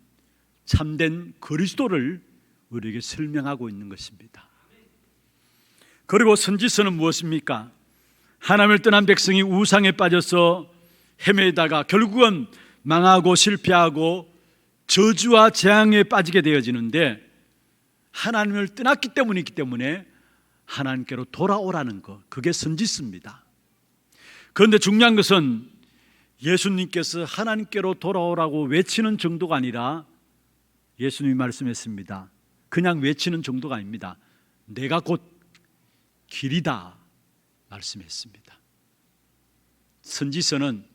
A: 참된 그리스도를 우리에게 설명하고 있는 것입니다. 그리고 선지서는 무엇입니까? 하나님을 떠난 백성이 우상에 빠져서 헤매다가 결국은 망하고 실패하고 저주와 재앙에 빠지게 되어지는데, 하나님을 떠났기 때문에 하나님께로 돌아오라는 것, 그게 선지서입니다. 그런데 중요한 것은 예수님께서 하나님께로 돌아오라고 외치는 정도가 아니라, 예수님이 말씀했습니다. 그냥 외치는 정도가 아닙니다. 내가 곧 길이다 말씀했습니다. 선지서는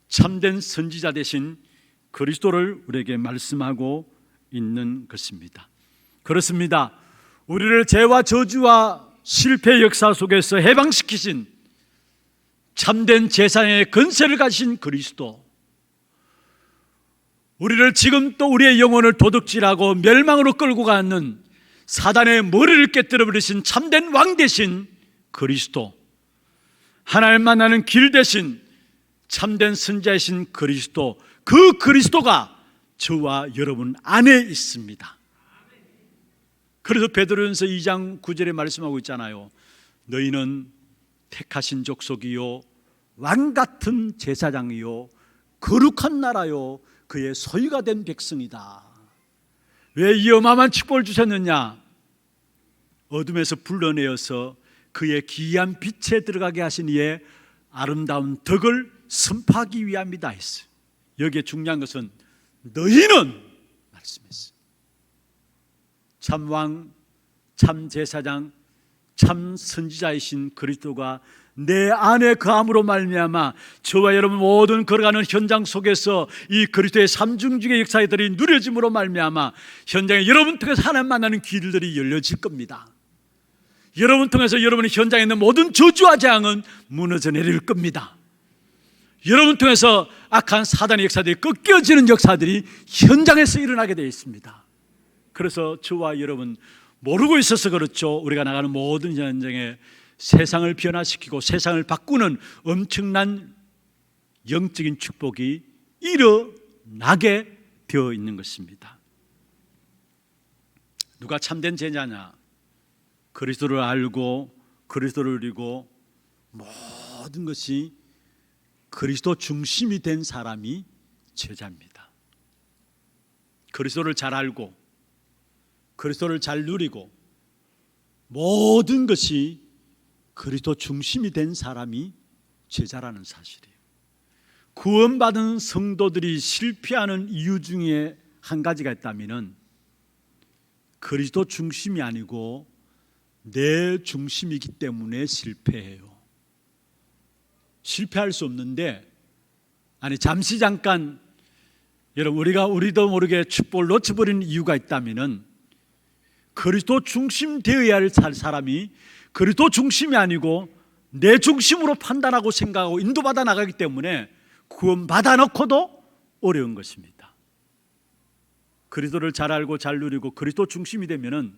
A: 참된 선지자 되신 그리스도를 우리에게 말씀하고 있는 것입니다. 그렇습니다. 우리를 죄와 저주와 실패의 역사 속에서 해방시키신 참된 제사장의 권세를 가진 그리스도, 우리를 지금 또 우리의 영혼을 도둑질하고 멸망으로 끌고 가는 사단의 머리를 깨뜨려 버리신 참된 왕 되신 그리스도, 하나님 만나는 길 되신 참된 선지자이신 그리스도, 그 그리스도가 저와 여러분 안에 있습니다. 그래서 베드로전서 2장 9절에 말씀하고 있잖아요. 너희는 택하신 족속이요 왕 같은 제사장이요 거룩한 나라요 그의 소유가 된 백성이다. 왜 이 어마어마한 축복을 주셨느냐? 어둠에서 불러내어서 그의 기이한 빛에 들어가게 하신 이의 아름다운 덕을 선포하기 위함이다 했어요. 여기에 중요한 것은 너희는 말씀했어요. 참왕, 참 제사장, 참 선지자이신 그리스도가 내 안에 거함으로 말미암아 저와 여러분 모든 걸어가는 현장 속에서 이 그리스도의 삼중직의 역사들이 누려짐으로 말미암아 현장에 여러분 통해서 하나님 만나는 길들이 열려질 겁니다. 여러분 통해서 여러분의 현장에 있는 모든 저주와 재앙은 무너져 내릴 겁니다. 여러분 통해서 악한 사단의 역사들이 꺾여지는 역사들이 현장에서 일어나게 되어 있습니다. 그래서 저와 여러분 모르고 있어서 그렇죠. 우리가 나가는 모든 현장에 세상을 변화시키고 세상을 바꾸는 엄청난 영적인 축복이 일어나게 되어 있는 것입니다. 누가 참된 제자냐? 그리스도를 알고 그리스도를 누리고 모든 것이 그리스도 중심이 된 사람이 제자입니다. 그리스도를 잘 알고 그리스도를 잘 누리고 모든 것이 그리스도 중심이 된 사람이 제자라는 사실이에요. 구원받은 성도들이 실패하는 이유 중에 한 가지가 있다면 그리스도 중심이 아니고 내 중심이기 때문에 실패해요. 실패할 수 없는데 잠시 잠깐 여러분 우리도 모르게 축복을 놓쳐버리는 이유가 있다면 그리스도 중심 되어야 할 사람이 그리스도 중심이 아니고 내 중심으로 판단하고 생각하고 인도받아 나가기 때문에 구원받아 놓고도 어려운 것입니다. 그리스도를 잘 알고 잘 누리고 그리스도 중심이 되면은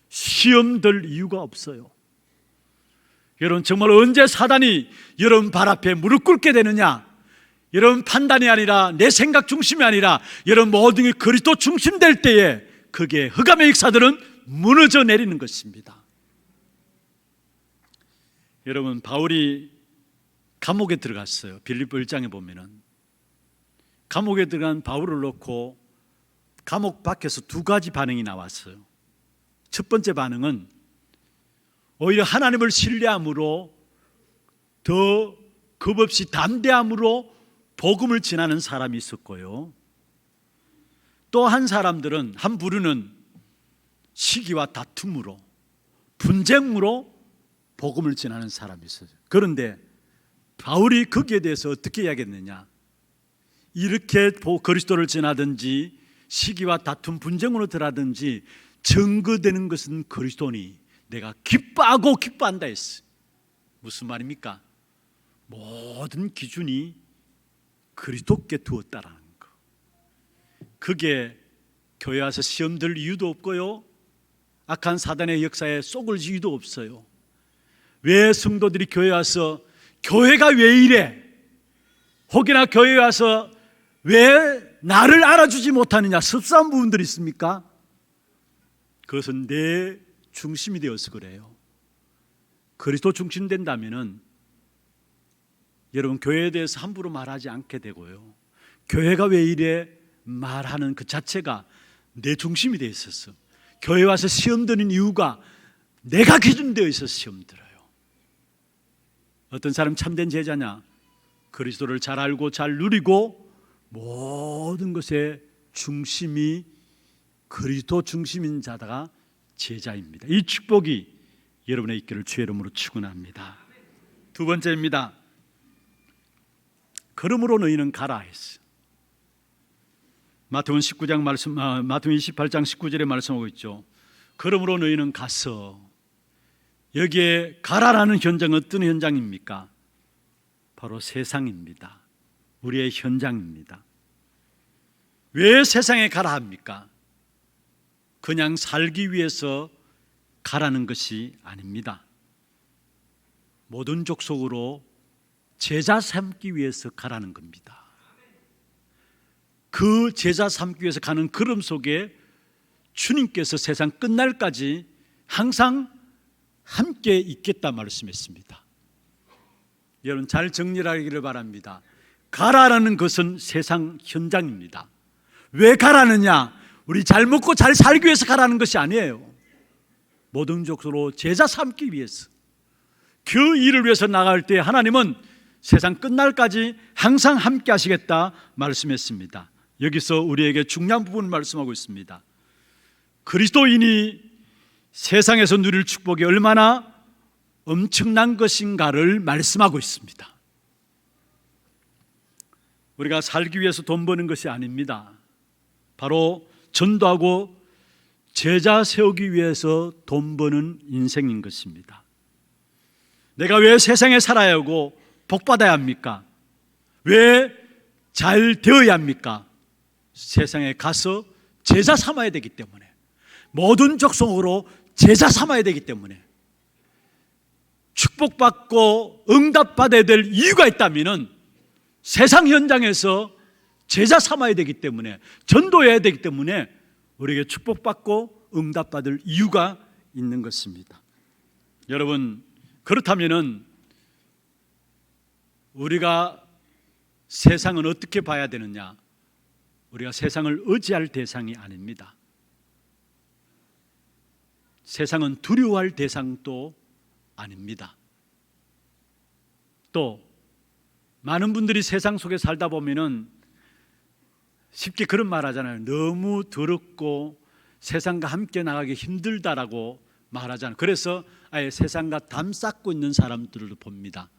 A: 시험 들 이유가 없어요. 여러분 정말 언제 사단이 여러분 발 앞에 무릎 꿇게 되느냐? 여러분 판단이 아니라 내 생각 중심이 아니라 여러분 모든 게 그리스도 중심 될 때에 그게 흑암의 역사들은 무너져 내리는 것입니다. 여러분 바울이 감옥에 들어갔어요. 빌립보 1장에 보면은 감옥에 들어간 바울을 놓고 감옥 밖에서 두 가지 반응이 나왔어요. 첫 번째 반응은 오히려 하나님을 신뢰함으로 더 겁없이 담대함으로 복음을 전하는 사람이 있었고요. 또 한 사람들은 한 부류는 시기와 다툼으로 분쟁으로 복음을 전하는 사람이 있어요. 그런데 바울이 거기에 대해서 어떻게 이야기했느냐? 이렇게 그리스도를 전하든지 시기와 다툼 분쟁으로 들하든지 증거되는 것은 그리스도니 내가 기뻐하고 기뻐한다 했어요. 무슨 말입니까? 모든 기준이 그리스도께 두었다라는 거. 그게 교회 와서 시험 들 이유도 없고요, 악한 사단의 역사에 쏙을 이유도 없어요. 왜 성도들이 교회 와서 교회가 왜 이래? 혹여나 교회 와서 왜 나를 알아주지 못하느냐 섭섭한 부분들이 있습니까? 그것은 내 중심이 되어서 그래요. 그리스도 중심 된다면은 여러분 교회에 대해서 함부로 말하지 않게 되고요, 교회가 왜 이래 말하는 그 자체가 내 중심이 되어 있었어. 교회 와서 시험 드는 이유가 내가 기준되어 있어서 시험 들어요. 어떤 사람 참된 제자냐? 그리스도를 잘 알고 잘 누리고 모든 것의 중심이 그리스도 중심인 자가 제자입니다. 이 축복이 여러분의 있기를 주의 이름으로 축원합니다. 두 번째입니다. 그러므로 너희는 가라 했어요. 마태복음 19장 말씀, 마태복음 28장 19절에 말씀하고 있죠. 그러므로 너희는 가서, 여기에 가라라는 현장은 어떤 현장입니까? 바로 세상입니다. 우리의 현장입니다. 왜 세상에 가라 합니까? 그냥 살기 위해서 가라는 것이 아닙니다. 모든 족속으로 제자 삼기 위해서 가라는 겁니다. 그 제자 삼기 위해서 가는 걸음 속에 주님께서 세상 끝날까지 항상 함께 있겠다 말씀했습니다. 여러분 잘 정리하기를 바랍니다. 가라라는 것은 세상 현장입니다. 왜 가라느냐? 우리 잘 먹고 잘 살기 위해서 가라는 것이 아니에요. 모든 족속으로 제자 삼기 위해서, 그 일을 위해서 나갈 때 하나님은 세상 끝날까지 항상 함께 하시겠다 말씀했습니다. 여기서 우리에게 중요한 부분을 말씀하고 있습니다. 그리스도인이 세상에서 누릴 축복이 얼마나 엄청난 것인가를 말씀하고 있습니다. 우리가 살기 위해서 돈 버는 것이 아닙니다. 바로 전도하고 제자 세우기 위해서 돈 버는 인생인 것입니다. 내가 왜 세상에 살아야 하고 복 받아야 합니까? 왜 잘 되어야 합니까? 세상에 가서 제자 삼아야 되기 때문에, 모든 족속으로 제자 삼아야 되기 때문에, 축복받고 응답받아야 될 이유가 있다면 세상 현장에서 제자 삼아야 되기 때문에, 전도해야 되기 때문에 우리에게 축복받고 응답받을 이유가 있는 것입니다. 여러분, 그렇다면 우리가 세상은 어떻게 봐야 되느냐? 우리가 세상을 의지할 대상이 아닙니다. 세상은 두려워할 대상도 아닙니다. 또 많은 분들이 세상 속에 살다 보면은 쉽게 그런 말 하잖아요. 너무 더럽고 세상과 함께 나가기 힘들다라고 말하잖아요. 그래서 아예 세상과 담 쌓고 있는 사람들을 봅니다.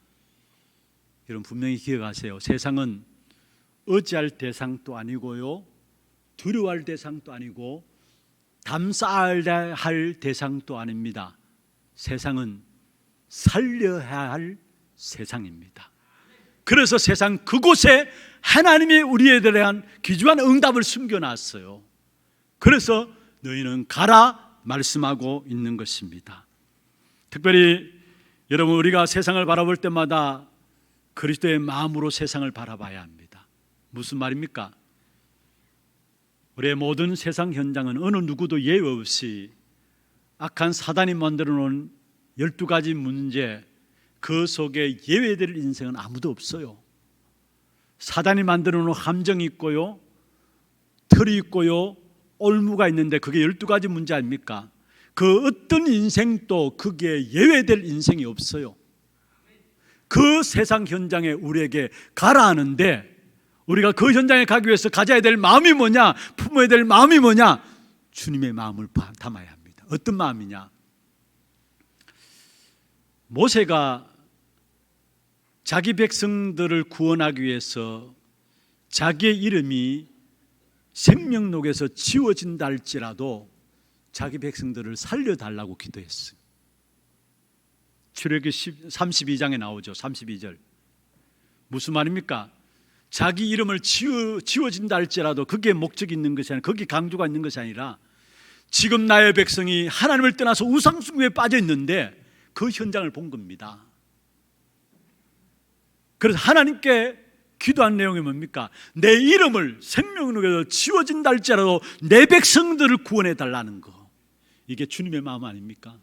A: 여러분 분명히 기억하세요. 세상은 의지할 대상도 아니고요, 두려워할 대상도 아니고, 담 쌓아야 할 대상도 아닙니다. 세상은 살려야 할 세상입니다. 그래서 세상 그곳에 하나님이 우리에 대한 귀중한 응답을 숨겨놨어요. 그래서 너희는 가라 말씀하고 있는 것입니다. 특별히 여러분, 우리가 세상을 바라볼 때마다 그리스도의 마음으로 세상을 바라봐야 합니다. 무슨 말입니까? 우리의 모든 세상 현장은 어느 누구도 예외 없이 악한 사단이 만들어 놓은 12가지 문제, 그 속에 예외될 인생은 아무도 없어요. 사단이 만들어 놓은 함정이 있고요, 틀이 있고요, 올무가 있는데 그게 12가지 문제 아닙니까? 그 어떤 인생도 그게 예외될 인생이 없어요. 그 세상 현장에 우리에게 가라 하는데, 우리가 그 현장에 가기 위해서 가져야 될 마음이 뭐냐, 품어야 될 마음이 뭐냐? 주님의 마음을 담아야 합니다. 어떤 마음이냐? 모세가 자기 백성들을 구원하기 위해서 자기의 이름이 생명록에서 지워진다 할지라도 자기 백성들을 살려달라고 기도했어요. 출애굽기 32장에 나오죠. 32절. 무슨 말입니까? 자기 이름을 지워진다 할지라도 그게 목적이 있는 것이 아니라, 거기 강조가 있는 것이 아니라, 지금 나의 백성이 하나님을 떠나서 우상숭배에 빠져 있는데 그 현장을 본 겁니다. 그래서 하나님께 기도한 내용이 뭡니까? 내 이름을 생명록에서 지워진다 할지라도 내 백성들을 구원해 달라는 거. 이게 주님의 마음 아닙니까?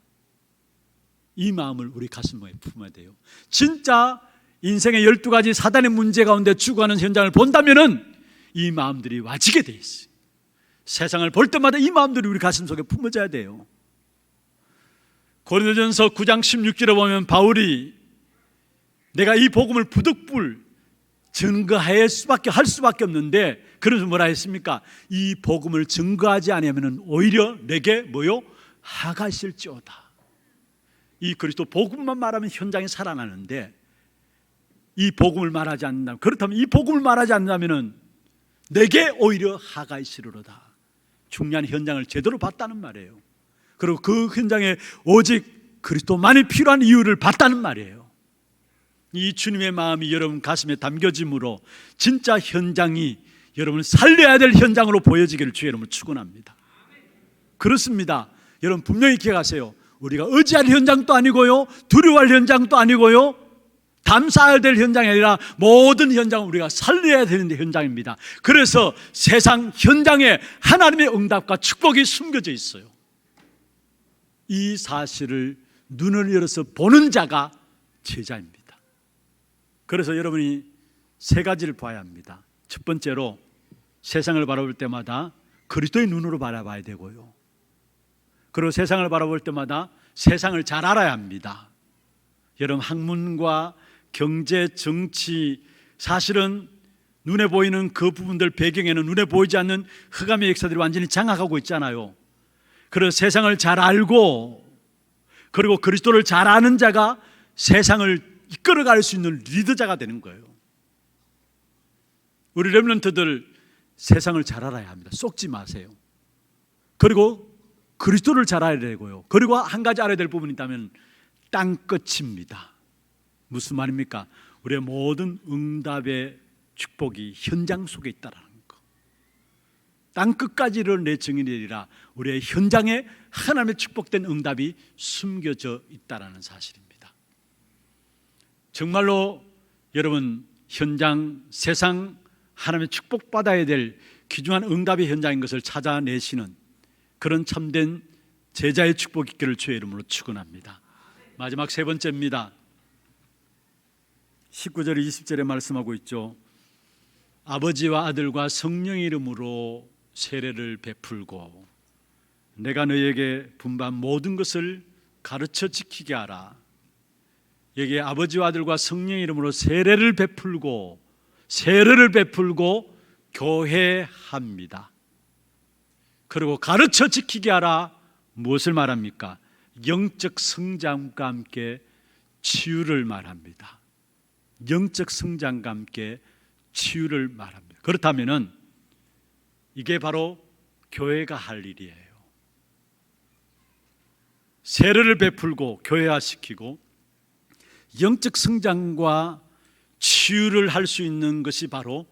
A: 이 마음을 우리 가슴에 품어야 돼요. 진짜 인생의 12가지 사단의 문제 가운데 죽어가는 현장을 본다면은 이 마음들이 와지게 돼 있어요. 세상을 볼 때마다 이 마음들이 우리 가슴 속에 품어져야 돼요. 고린도전서 9장 16절에 보면 바울이 내가 이 복음을 부득불 증거할 수밖에 없는데, 그래서 뭐라 했습니까? 이 복음을 증거하지 않으면 오히려 내게 뭐요? 하가 있을지어다. 이 그리스도 복음만 말하면 현장이 살아나는데, 이 복음을 말하지 않는다면, 그렇다면 이 복음을 말하지 않는다면 내게 오히려 하가 있으리로다. 중요한 현장을 제대로 봤다는 말이에요. 그리고 그 현장에 오직 그리스도만이 필요한 이유를 봤다는 말이에요. 이 주님의 마음이 여러분 가슴에 담겨짐으로 진짜 현장이 여러분을 살려야 될 현장으로 보여지기를 주의 이름으로 축원합니다. 그렇습니다. 여러분 분명히 기억하세요. 우리가 의지할 현장도 아니고요, 두려워할 현장도 아니고요, 담쌓아야 될 현장이 아니라 모든 현장은 우리가 살려야 되는 현장입니다. 그래서 세상 현장에 하나님의 응답과 축복이 숨겨져 있어요. 이 사실을 눈을 열어서 보는 자가 제자입니다. 그래서 여러분이 세 가지를 봐야 합니다. 첫 번째로 세상을 바라볼 때마다 그리스도의 눈으로 바라봐야 되고요. 그리고 세상을 바라볼 때마다 세상을 잘 알아야 합니다. 여러분, 학문과 경제, 정치, 사실은 눈에 보이는 그 부분들 배경에는 눈에 보이지 않는 흑암의 역사들이 완전히 장악하고 있잖아요. 그래서 세상을 잘 알고 그리고 그리스도를 잘 아는 자가 세상을 이끌어갈 수 있는 리더자가 되는 거예요. 우리 렘넌트들 세상을 잘 알아야 합니다. 속지 마세요. 그리고 그리스도를 잘 알아야 되고요. 그리고 한 가지 알아야 될 부분이 있다면 땅끝입니다. 무슨 말입니까? 우리의 모든 응답의 축복이 현장 속에 있다라는 거. 땅끝까지를 내 증인이라 우리의 현장에 하나님의 축복된 응답이 숨겨져 있다라는 사실입니다. 정말로 여러분, 현장, 세상 하나님의 축복받아야 될 귀중한 응답의 현장인 것을 찾아내시는 그런 참된 제자의 축복 있기를 주의 이름으로 축원합니다. 마지막 세 번째입니다. 19절 20절에 말씀하고 있죠. 아버지와 아들과 성령의 이름으로 세례를 베풀고 내가 너희에게 분반 모든 것을 가르쳐 지키게 하라. 여기에 아버지와 아들과 성령의 이름으로 세례를 베풀고 교회합니다. 그리고 가르쳐 지키게 하라. 무엇을 말합니까? 영적 성장과 함께 치유를 말합니다. 영적 성장과 함께 치유를 말합니다. 그렇다면은 이게 바로 교회가 할 일이에요. 세례를 베풀고 교회화시키고 영적 성장과 치유를 할 수 있는 것이 바로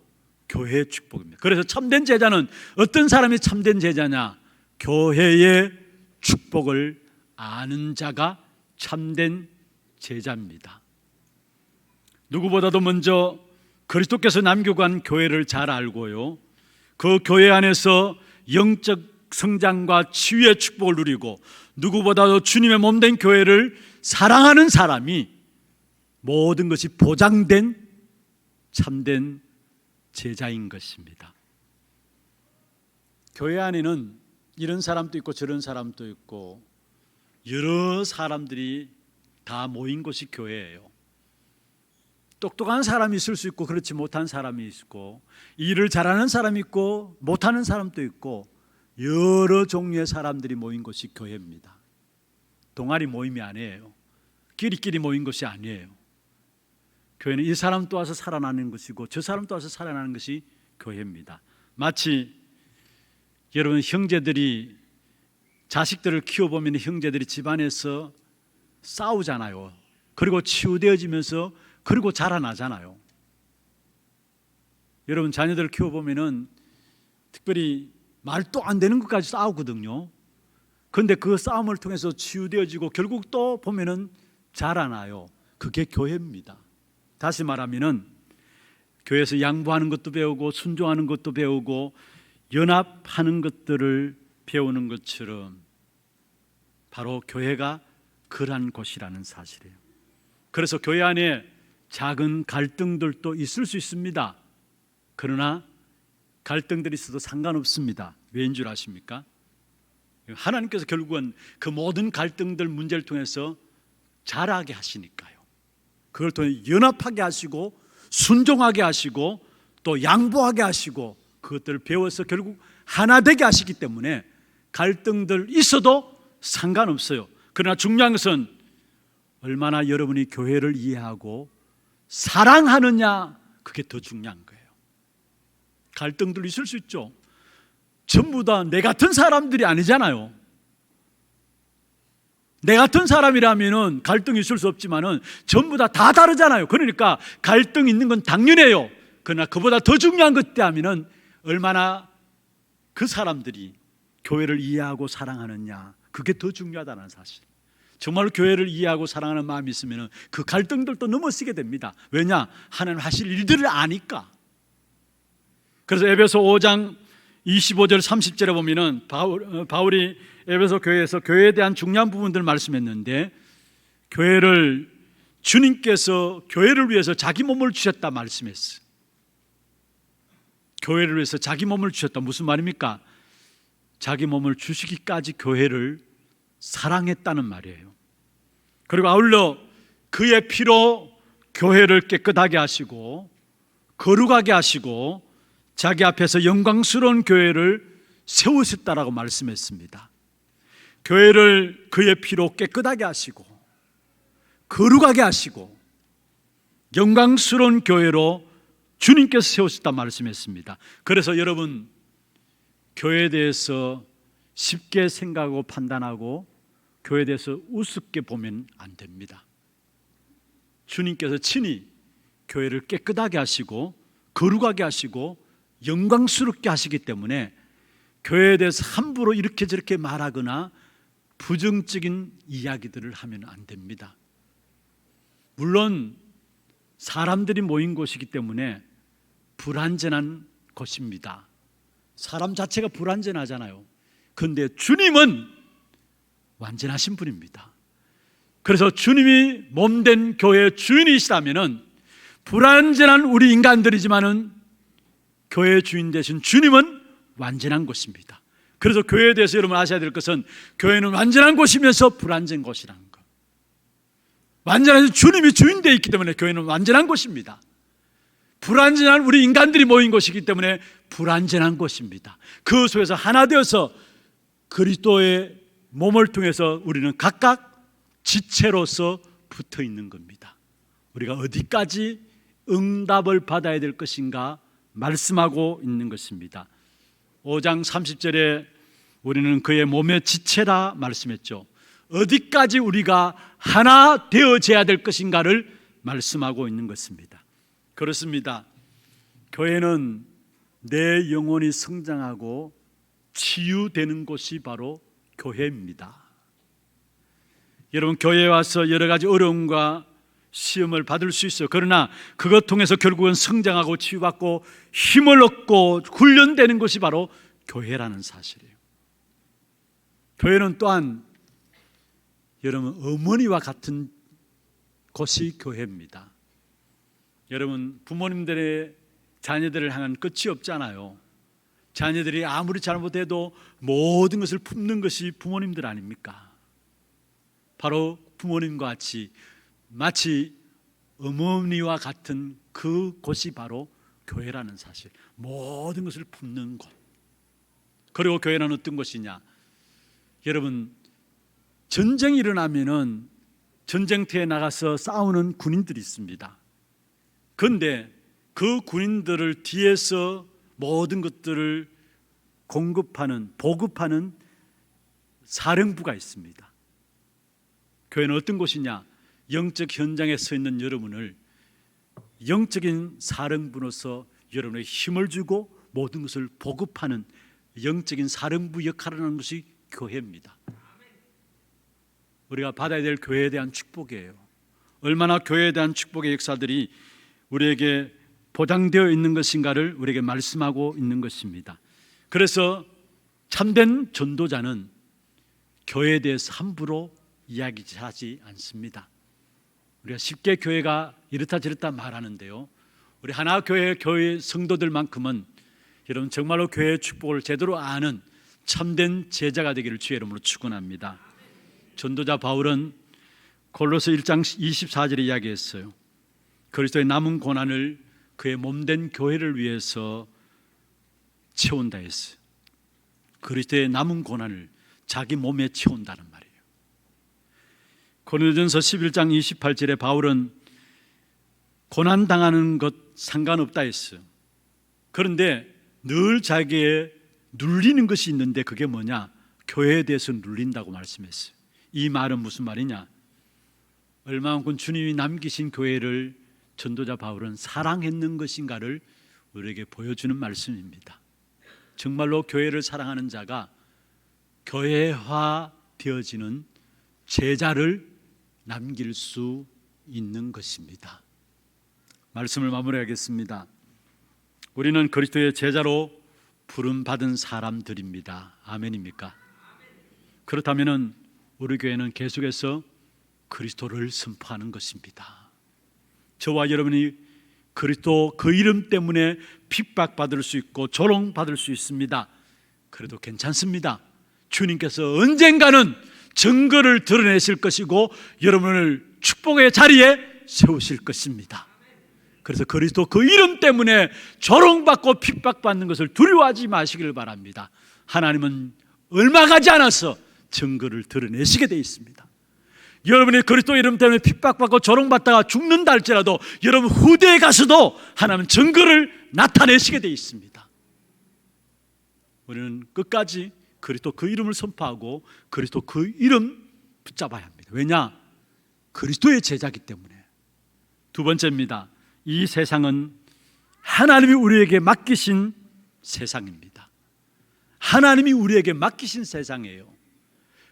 A: 교회의 축복입니다. 그래서 참된 제자는 어떤 사람이 참된 제자냐? 교회의 축복을 아는 자가 참된 제자입니다. 누구보다도 먼저 그리스도께서 남겨간 교회를 잘 알고요, 그 교회 안에서 영적 성장과 치유의 축복을 누리고 누구보다도 주님의 몸된 교회를 사랑하는 사람이 모든 것이 보장된 참된 제자인 것입니다. 교회 안에는 이런 사람도 있고 저런 사람도 있고 여러 사람들이 다 모인 곳이 교회예요. 똑똑한 사람이 있을 수 있고 그렇지 못한 사람이 있고, 일을 잘하는 사람이 있고 못하는 사람도 있고, 여러 종류의 사람들이 모인 곳이 교회입니다. 동아리 모임이 아니에요. 끼리끼리 모인 것이 아니에요. 교회는 이 사람도 와서 살아나는 것이고 저 사람도 와서 살아나는 것이 교회입니다. 마치 여러분, 형제들이 자식들을 키워보면 형제들이 집안에서 싸우잖아요. 그리고 치유되어지면서 그리고 자라나잖아요. 여러분, 자녀들을 키워보면 특별히 말도 안 되는 것까지 싸우거든요. 그런데 그 싸움을 통해서 치유되어지고 결국 또 보면은 자라나요. 그게 교회입니다. 다시 말하면은 교회에서 양보하는 것도 배우고 순종하는 것도 배우고 연합하는 것들을 배우는 것처럼 바로 교회가 그러한 곳이라는 사실이에요. 그래서 교회 안에 작은 갈등들도 있을 수 있습니다. 그러나 갈등들이 있어도 상관없습니다. 왜인 줄 아십니까? 하나님께서 결국은 그 모든 갈등들 문제를 통해서 자라게 하시니까요. 그걸 통해 연합하게 하시고 순종하게 하시고 또 양보하게 하시고 그것들을 배워서 결국 하나 되게 하시기 때문에 갈등들 있어도 상관없어요. 그러나 중요한 것은 얼마나 여러분이 교회를 이해하고 사랑하느냐, 그게 더 중요한 거예요. 갈등들 있을 수 있죠. 전부 다 내 같은 사람들이 아니잖아요. 내 같은 사람이라면 갈등이 있을 수 없지만은 전부 다 다르잖아요. 그러니까 갈등 있는 건 당연해요. 그러나 그보다 더 중요한 것 때문에는 얼마나 그 사람들이 교회를 이해하고 사랑하느냐, 그게 더 중요하다는 사실. 정말 교회를 이해하고 사랑하는 마음이 있으면 그 갈등들도 넘어서게 됩니다. 왜냐? 하나님 하실 일들을 아니까. 그래서 에베소 5장 25절 30절에 보면은 바울이 에베소 교회에서 교회에 대한 중요한 부분들을 말씀했는데, 교회를 주님께서 교회를 위해서 자기 몸을 주셨다 말씀했어요. 교회를 위해서 자기 몸을 주셨다. 무슨 말입니까? 자기 몸을 주시기까지 교회를 사랑했다는 말이에요. 그리고 아울러 그의 피로 교회를 깨끗하게 하시고 거룩하게 하시고 자기 앞에서 영광스러운 교회를 세우셨다라고 말씀했습니다. 교회를 그의 피로 깨끗하게 하시고 거룩하게 하시고 영광스러운 교회로 주님께서 세우셨다 말씀했습니다. 그래서 여러분, 교회에 대해서 쉽게 생각하고 판단하고 교회에 대해서 우습게 보면 안 됩니다. 주님께서 친히 교회를 깨끗하게 하시고 거룩하게 하시고 영광스럽게 하시기 때문에 교회에 대해서 함부로 이렇게 저렇게 말하거나 부정적인 이야기들을 하면 안 됩니다. 물론 사람들이 모인 곳이기 때문에 불완전한 곳입니다. 사람 자체가 불완전하잖아요. 그런데 주님은 완전하신 분입니다. 그래서 주님이 몸된 교회의 주인이시라면 불완전한 우리 인간들이지만은 교회의 주인 되신 주님은 완전한 곳입니다. 그래서 교회에 대해서 여러분 아셔야 될 것은 교회는 완전한 곳이면서 불완전한 곳이라는 것. 완전한 주님이 주인 되어 있기 때문에 교회는 완전한 곳입니다. 불완전한 우리 인간들이 모인 곳이기 때문에 불완전한 곳입니다. 그 속에서 하나 되어서 그리스도의 몸을 통해서 우리는 각각 지체로서 붙어 있는 겁니다. 우리가 어디까지 응답을 받아야 될 것인가 말씀하고 있는 것입니다. 5장 30절에 우리는 그의 몸의 지체라 말씀했죠. 어디까지 우리가 하나 되어져야 될 것인가를 말씀하고 있는 것입니다. 그렇습니다. 교회는 내 영혼이 성장하고 치유되는 곳이 바로 교회입니다. 여러분, 교회에 와서 여러 가지 어려움과 시험을 받을 수 있어요. 그러나 그것 통해서 결국은 성장하고 치유받고 힘을 얻고 훈련되는 것이 바로 교회라는 사실이에요. 교회는 또한 여러분 어머니와 같은 곳이 교회입니다. 여러분, 부모님들의 자녀들을 향한 끝이 없잖아요. 자녀들이 아무리 잘못해도 모든 것을 품는 것이 부모님들 아닙니까? 바로 부모님과 같이 마치 어머니와 같은 그 곳이 바로 교회라는 사실. 모든 것을 품는 곳. 그리고 교회는 어떤 곳이냐? 여러분, 전쟁이 일어나면은 전쟁터에 나가서 싸우는 군인들이 있습니다. 그런데 그 군인들을 뒤에서 모든 것들을 공급하는, 보급하는 사령부가 있습니다. 교회는 어떤 곳이냐? 영적 현장에 서 있는 여러분을 영적인 사령부로서 여러분의 힘을 주고 모든 것을 보급하는 영적인 사령부 역할을 하는 것이 교회입니다. 우리가 받아야 될 교회에 대한 축복이에요. 얼마나 교회에 대한 축복의 역사들이 우리에게 보장되어 있는 것인가를 우리에게 말씀하고 있는 것입니다. 그래서 참된 전도자는 교회에 대해서 함부로 이야기하지 않습니다. 우리가 쉽게 교회가 이렇다 저렇다 말하는데요, 우리 하나교회 교회 성도들만큼은 여러분 정말로 교회의 축복을 제대로 아는 참된 제자가 되기를 주의 이름으로 축원합니다. 전도자 바울은 골로새 1장 24절에 이야기했어요. 그리스도의 남은 고난을 그의 몸된 교회를 위해서 채운다 했어요. 그리스도의 남은 고난을 자기 몸에 채운다는 말이에요. 고린도전서 11장 28절에 바울은 고난당하는 것 상관없다 했어요. 그런데 늘 자기의 눌리는 것이 있는데 그게 뭐냐? 교회에 대해서 눌린다고 말씀했어요. 이 말은 무슨 말이냐? 얼마만큼 주님이 남기신 교회를 전도자 바울은 사랑했는 것인가를 우리에게 보여주는 말씀입니다. 정말로 교회를 사랑하는 자가 교회화 되어지는 제자를 남길 수 있는 것입니다. 말씀을 마무리하겠습니다. 우리는 그리스도의 제자로 부름받은 사람들입니다. 아멘입니까? 그렇다면 우리 교회는 계속해서 그리스도를 선포하는 것입니다. 저와 여러분이 그리스도 그 이름 때문에 핍박받을 수 있고 조롱받을 수 있습니다. 그래도 괜찮습니다. 주님께서 언젠가는 증거를 드러내실 것이고 여러분을 축복의 자리에 세우실 것입니다. 그래서 그리스도 그 이름 때문에 조롱받고 핍박받는 것을 두려워하지 마시길 바랍니다. 하나님은 얼마 가지 않아서 증거를 드러내시게 되어 있습니다. 여러분이 그리스도 이름 때문에 핍박받고 조롱받다가 죽는다 할지라도 여러분 후대에 가서도 하나님은 증거를 나타내시게 되어 있습니다. 우리는 끝까지 그리스도 그 이름을 선포하고 그리스도 그 이름 붙잡아야 합니다. 왜냐? 그리스도의 제자이기 때문에. 두 번째입니다. 이 세상은 하나님이 우리에게 맡기신 세상입니다. 하나님이 우리에게 맡기신 세상이에요.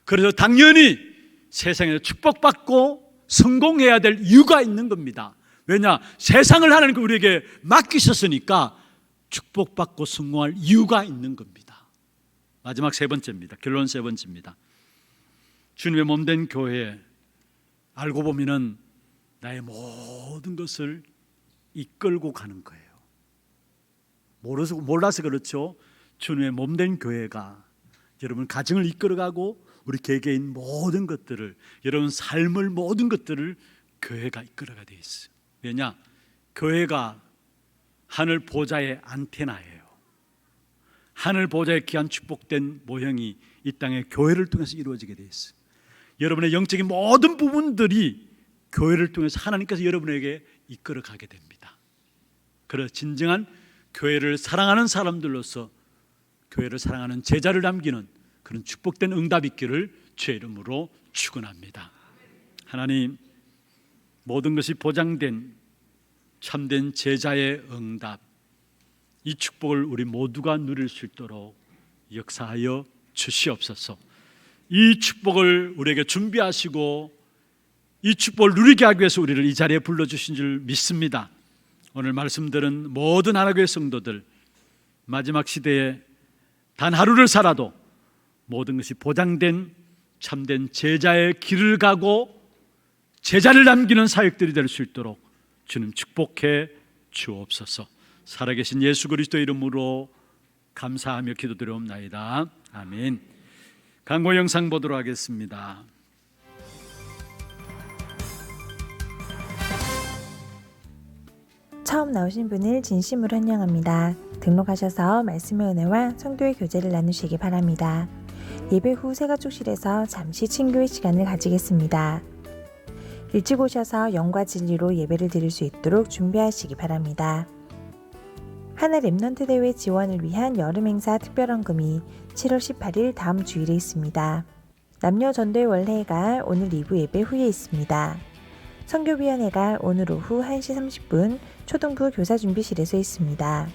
A: 그래서 당연히 세상에서 축복받고 성공해야 될 이유가 있는 겁니다. 왜냐? 세상을 하나님께 우리에게 맡기셨으니까 축복받고 성공할 이유가 있는 겁니다. 마지막 세 번째입니다. 결론 세 번째입니다. 주님의 몸된 교회, 알고 보면은 나의 모든 것을 이끌고 가는 거예요. 몰라서 그렇죠. 주님의 몸된 교회가 여러분 가정을 이끌어가고 우리 개개인 모든 것들을, 여러분 삶을 모든 것들을 교회가 이끌어가야 돼 있어요. 왜냐? 교회가 하늘 보좌의 안테나예요. 하늘 보좌의 귀한 축복된 모형이 이 땅에 교회를 통해서 이루어지게 돼 있어요. 여러분의 영적인 모든 부분들이 교회를 통해서 하나님께서 여러분에게 이끌어가게 됩니다. 그래서 진정한 교회를 사랑하는 사람들로서 교회를 사랑하는 제자를 남기는 그런 축복된 응답 있기를 주의 이름으로 축원합니다. 하나님, 모든 것이 보장된 참된 제자의 응답, 이 축복을 우리 모두가 누릴 수 있도록 역사하여 주시옵소서. 이 축복을 우리에게 준비하시고 이 축복을 누리게 하기 위해서 우리를 이 자리에 불러주신 줄 믿습니다. 오늘 말씀들은 모든 하나교회 성도들 마지막 시대에 단 하루를 살아도 모든 것이 보장된 참된 제자의 길을 가고 제자를 남기는 사역들이 될 수 있도록 주님 축복해 주옵소서. 살아계신 예수 그리스도 이름으로 감사하며 기도드리옵나이다. 아멘. 광고 영상 보도록 하겠습니다.
F: 처음 나오신 분을 진심으로 환영합니다. 등록하셔서 말씀의 은혜와 성도의 교제를 나누시기 바랍니다. 예배 후 새가족실에서 잠시 친교의 시간을 가지겠습니다. 일찍 오셔서 영과 진리로 예배를 드릴 수 있도록 준비하시기 바랍니다. 하나 렘넌트 대회 지원을 위한 여름 행사 특별헌금이 7월 18일 다음 주일에 있습니다. 남녀 전도의 원례회가 오늘 2부 예배 후에 있습니다. 선교위원회가 오늘 오후 1시 30분 초등부 교사준비실에서 있습니다.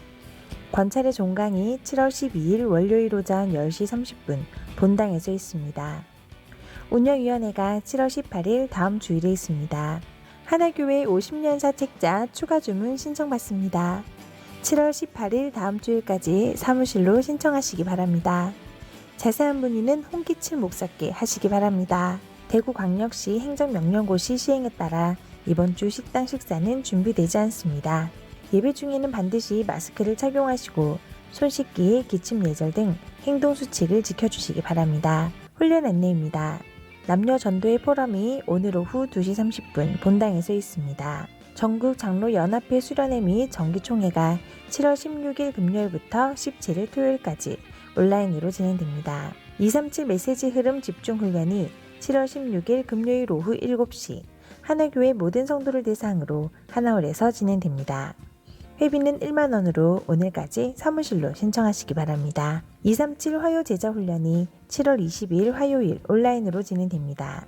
F: 권찰의 종강이 7월 12일 월요일 오전 10시 30분 본당에서 있습니다. 운영위원회가 7월 18일 다음 주일에 있습니다. 하나교회 50년사 책자 추가 주문 신청받습니다. 7월 18일 다음 주일까지 사무실로 신청하시기 바랍니다. 자세한 문의는 홍기칠 목사께 하시기 바랍니다. 대구광역시 행정명령고시 시행에 따라 이번 주 식당 식사는 준비되지 않습니다. 예배 중에는 반드시 마스크를 착용하시고 손 씻기, 기침 예절 등 행동수칙을 지켜주시기 바랍니다. 훈련 안내입니다. 남녀 전도의 포럼이 오늘 오후 2시 30분 본당에서 있습니다. 전국 장로연합회 수련회 및 정기총회가 7월 16일 금요일부터 17일 토요일까지 온라인으로 진행됩니다. 237 메시지 흐름 집중 훈련이 7월 16일 금요일 오후 7시 하나교회 모든 성도를 대상으로 하나홀에서 진행됩니다. 회비는 1만 원으로 오늘까지 사무실로 신청하시기 바랍니다. 237 화요 제자 훈련이 7월 22일 화요일 온라인으로 진행됩니다.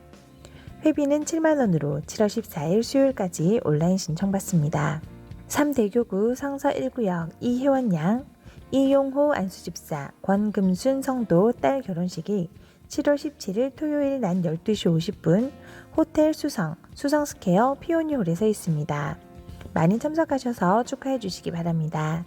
F: 회비는 7만 원으로 7월 14일 수요일까지 온라인 신청받습니다. 3대교구 성서 1구역 이혜원 양, 이용호 안수집사, 권금순 성도 딸 결혼식이 7월 17일 토요일 낮 12시 50분 호텔 수성스퀘어 피오니홀에서 있습니다. 많이 참석하셔서 축하해 주시기 바랍니다.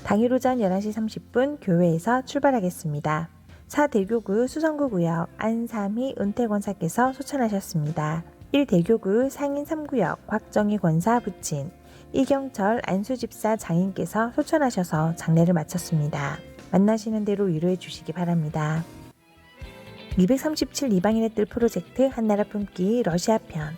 F: 당일 오전 11시 30분 교회에서 출발하겠습니다. 4대교구 수성구구역 안삼희 은퇴권사께서 소천하셨습니다. 1대교구 상인 3구역 곽정희 권사 부친 이경철 안수집사 장인께서 소천하셔서 장례를 마쳤습니다. 만나시는 대로 위로해 주시기 바랍니다. 237 이방인의 뜰 프로젝트 한나라 품기 러시아 편.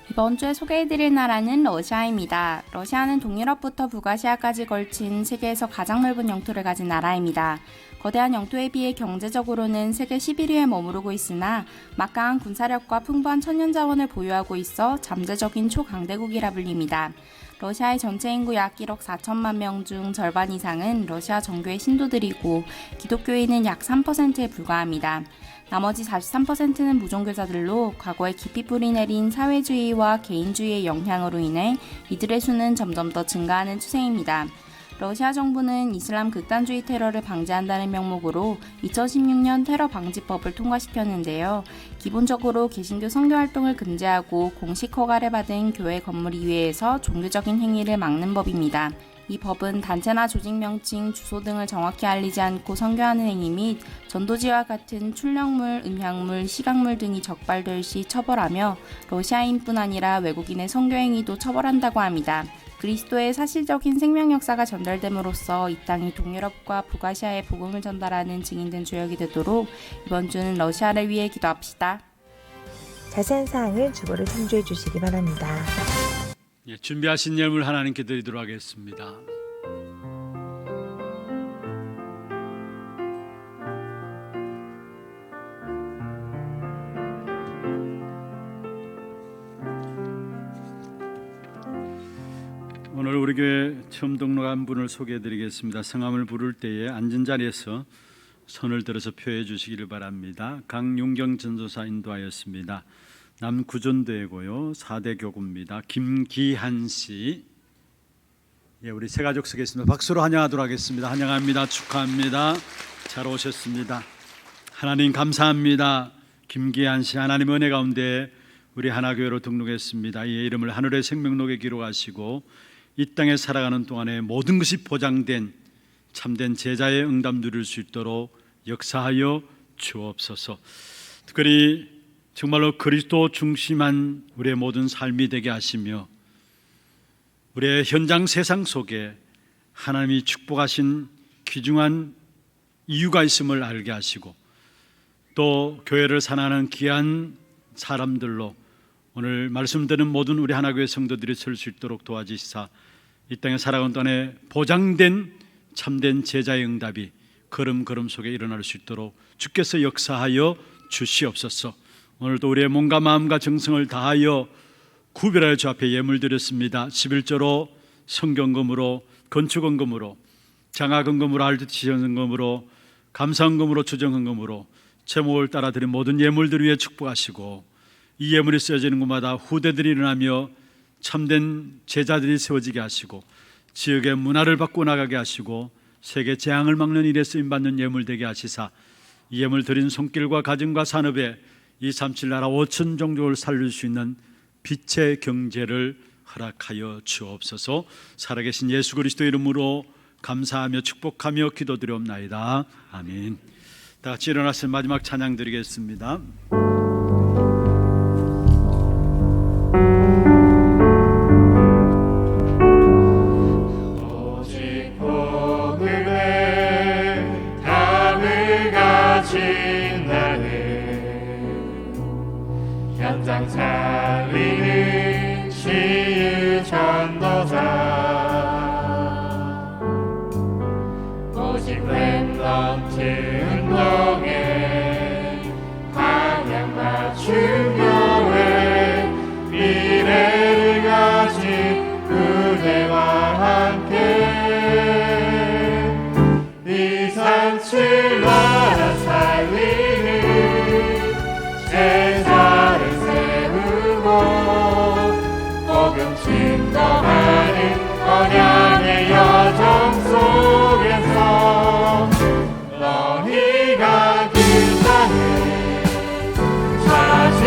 G: 이번 주에 소개해드릴 나라는 러시아입니다. 러시아는 동유럽부터 북아시아까지 걸친 세계에서 가장 넓은 영토를 가진 나라입니다. 거대한 영토에 비해 경제적으로는 세계 11위에 머무르고 있으나 막강한 군사력과 풍부한 천연자원을 보유하고 있어 잠재적인 초강대국이라 불립니다. 러시아의 전체 인구 약 1억 4천만 명 중 절반 이상은 러시아 정교의 신도들이고 기독교인은 약 3%에 불과합니다. 나머지 43%는 무종교자들로 과거에 깊이 뿌리내린 사회주의와 개인주의의 영향으로 인해 이들의 수는 점점 더 증가하는 추세입니다. 러시아 정부는 이슬람 극단주의 테러를 방지한다는 명목으로 2016년 테러 방지법을 통과시켰는데요. 기본적으로 개신교 선교 활동을 금지하고 공식 허가를 받은 교회 건물 이외에서 종교적인 행위를 막는 법입니다. 이 법은 단체나 조직 명칭, 주소 등을 정확히 알리지 않고 선교하는 행위 및 전도지와 같은 출력물, 음향물, 시각물 등이 적발될 시 처벌하며 러시아인뿐 아니라 외국인의 선교 행위도 처벌한다고 합니다. 그리스도의 사실적인 생명 역사가 전달됨으로써 이 땅이 동유럽과 북아시아에 복음을 전달하는 증인된 주역이 되도록 이번 주는 러시아를 위해 기도합시다.
F: 자세한 사항은 주보를 참조해 주시기 바랍니다.
A: 준비하신 예물 하나님께 드리도록 하겠습니다. 오늘 우리 교회 처음 등록한 분을 소개해 드리겠습니다. 성함을 부를 때에 앉은 자리에서 손을 들어서 표해 주시기를 바랍니다. 강윤경 전도사 인도하였습니다. 남구전도회고요. 4대 교구입니다. 김기한 씨. 예, 우리 새 가족 서겠습니다. 박수로 환영하도록 하겠습니다. 환영합니다. 축하합니다. 잘 오셨습니다. 하나님 감사합니다. 김기한 씨 하나님 은혜 가운데 우리 하나교회로 등록했습니다. 이의 이름을 하늘의 생명록에 기록하시고 이 땅에 살아가는 동안에 모든 것이 보장된 참된 제자의 응답 누릴 수 있도록 역사하여 주옵소서. 특별히 정말로 그리스도 중심한 우리의 모든 삶이 되게 하시며 우리의 현장 세상 속에 하나님이 축복하신 귀중한 이유가 있음을 알게 하시고 또 교회를 사랑하는 귀한 사람들로 오늘 말씀드린 모든 우리 하나교회 성도들이 설 수 있도록 도와주시사 이 땅에 살아가는 동안에 보장된 참된 제자의 응답이 걸음걸음 속에 일어날 수 있도록 주께서 역사하여 주시옵소서. 오늘도 우리의 몸과 마음과 정성을 다하여 구별하여 주 앞에 예물 드렸습니다. 11조로 성경금으로 건축헌금으로 장학헌금으로 알드티전금으로 감사헌금으로 주정헌금으로 제목을 따라 드린 모든 예물들 위해 축복하시고 이 예물이 쓰여지는 곳마다 후대들이 일어나며 참된 제자들이 세워지게 하시고 지역의 문화를 바꿔나가게 하시고 세계 재앙을 막는 일에 쓰임받는 예물 되게 하시사 이 예물 드린 손길과 가정과 산업에 237 나라 5천 종족을 살릴 수 있는 빛의 경제를 허락하여 주옵소서. 살아계신 예수 그리스도 이름으로 감사하며 축복하며 기도드리옵나이다. 아멘. 다 같이 일어나서 마지막 찬양 드리겠습니다.
B: 현장 살리는 치유 전도사 오직 랩런트 운동에 방향 맞춘 교회 미래를 가진 그대와 함께 237 나라 살리는 제자를 세우고 복음 증거하는 언약의 여정 속에서 너희가 그 땅을 차지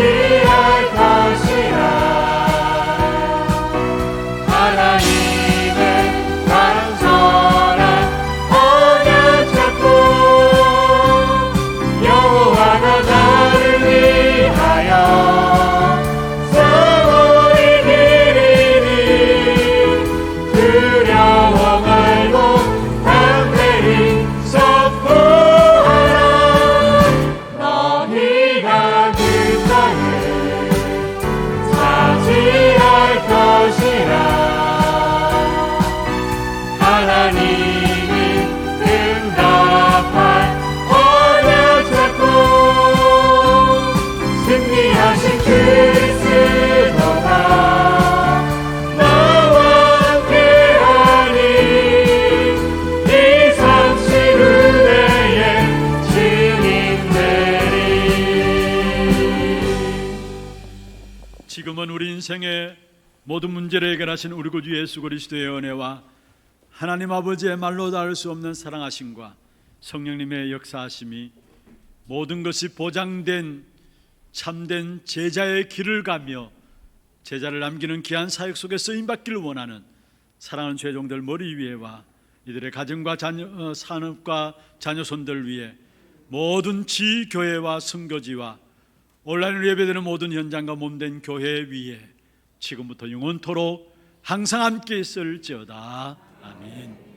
A: 지금은 우리 인생의 모든 문제를 해결하신 우리 구주 예수 그리스도의 은혜와 하나님 아버지의 말로 닿을 수 없는 사랑하심과 성령님의 역사하심이 모든 것이 보장된 참된 제자의 길을 가며 제자를 남기는 귀한 사역 속에 쓰임받기를 원하는 사랑하는 죄종들 머리 위에와 이들의 가정과 자녀, 산업과 자녀손들 위에 모든 지교회와 선교지와 온라인으로 예배되는 모든 현장과 몸된 교회 위에 지금부터 영원토록 항상 함께 있을지어다. 아멘.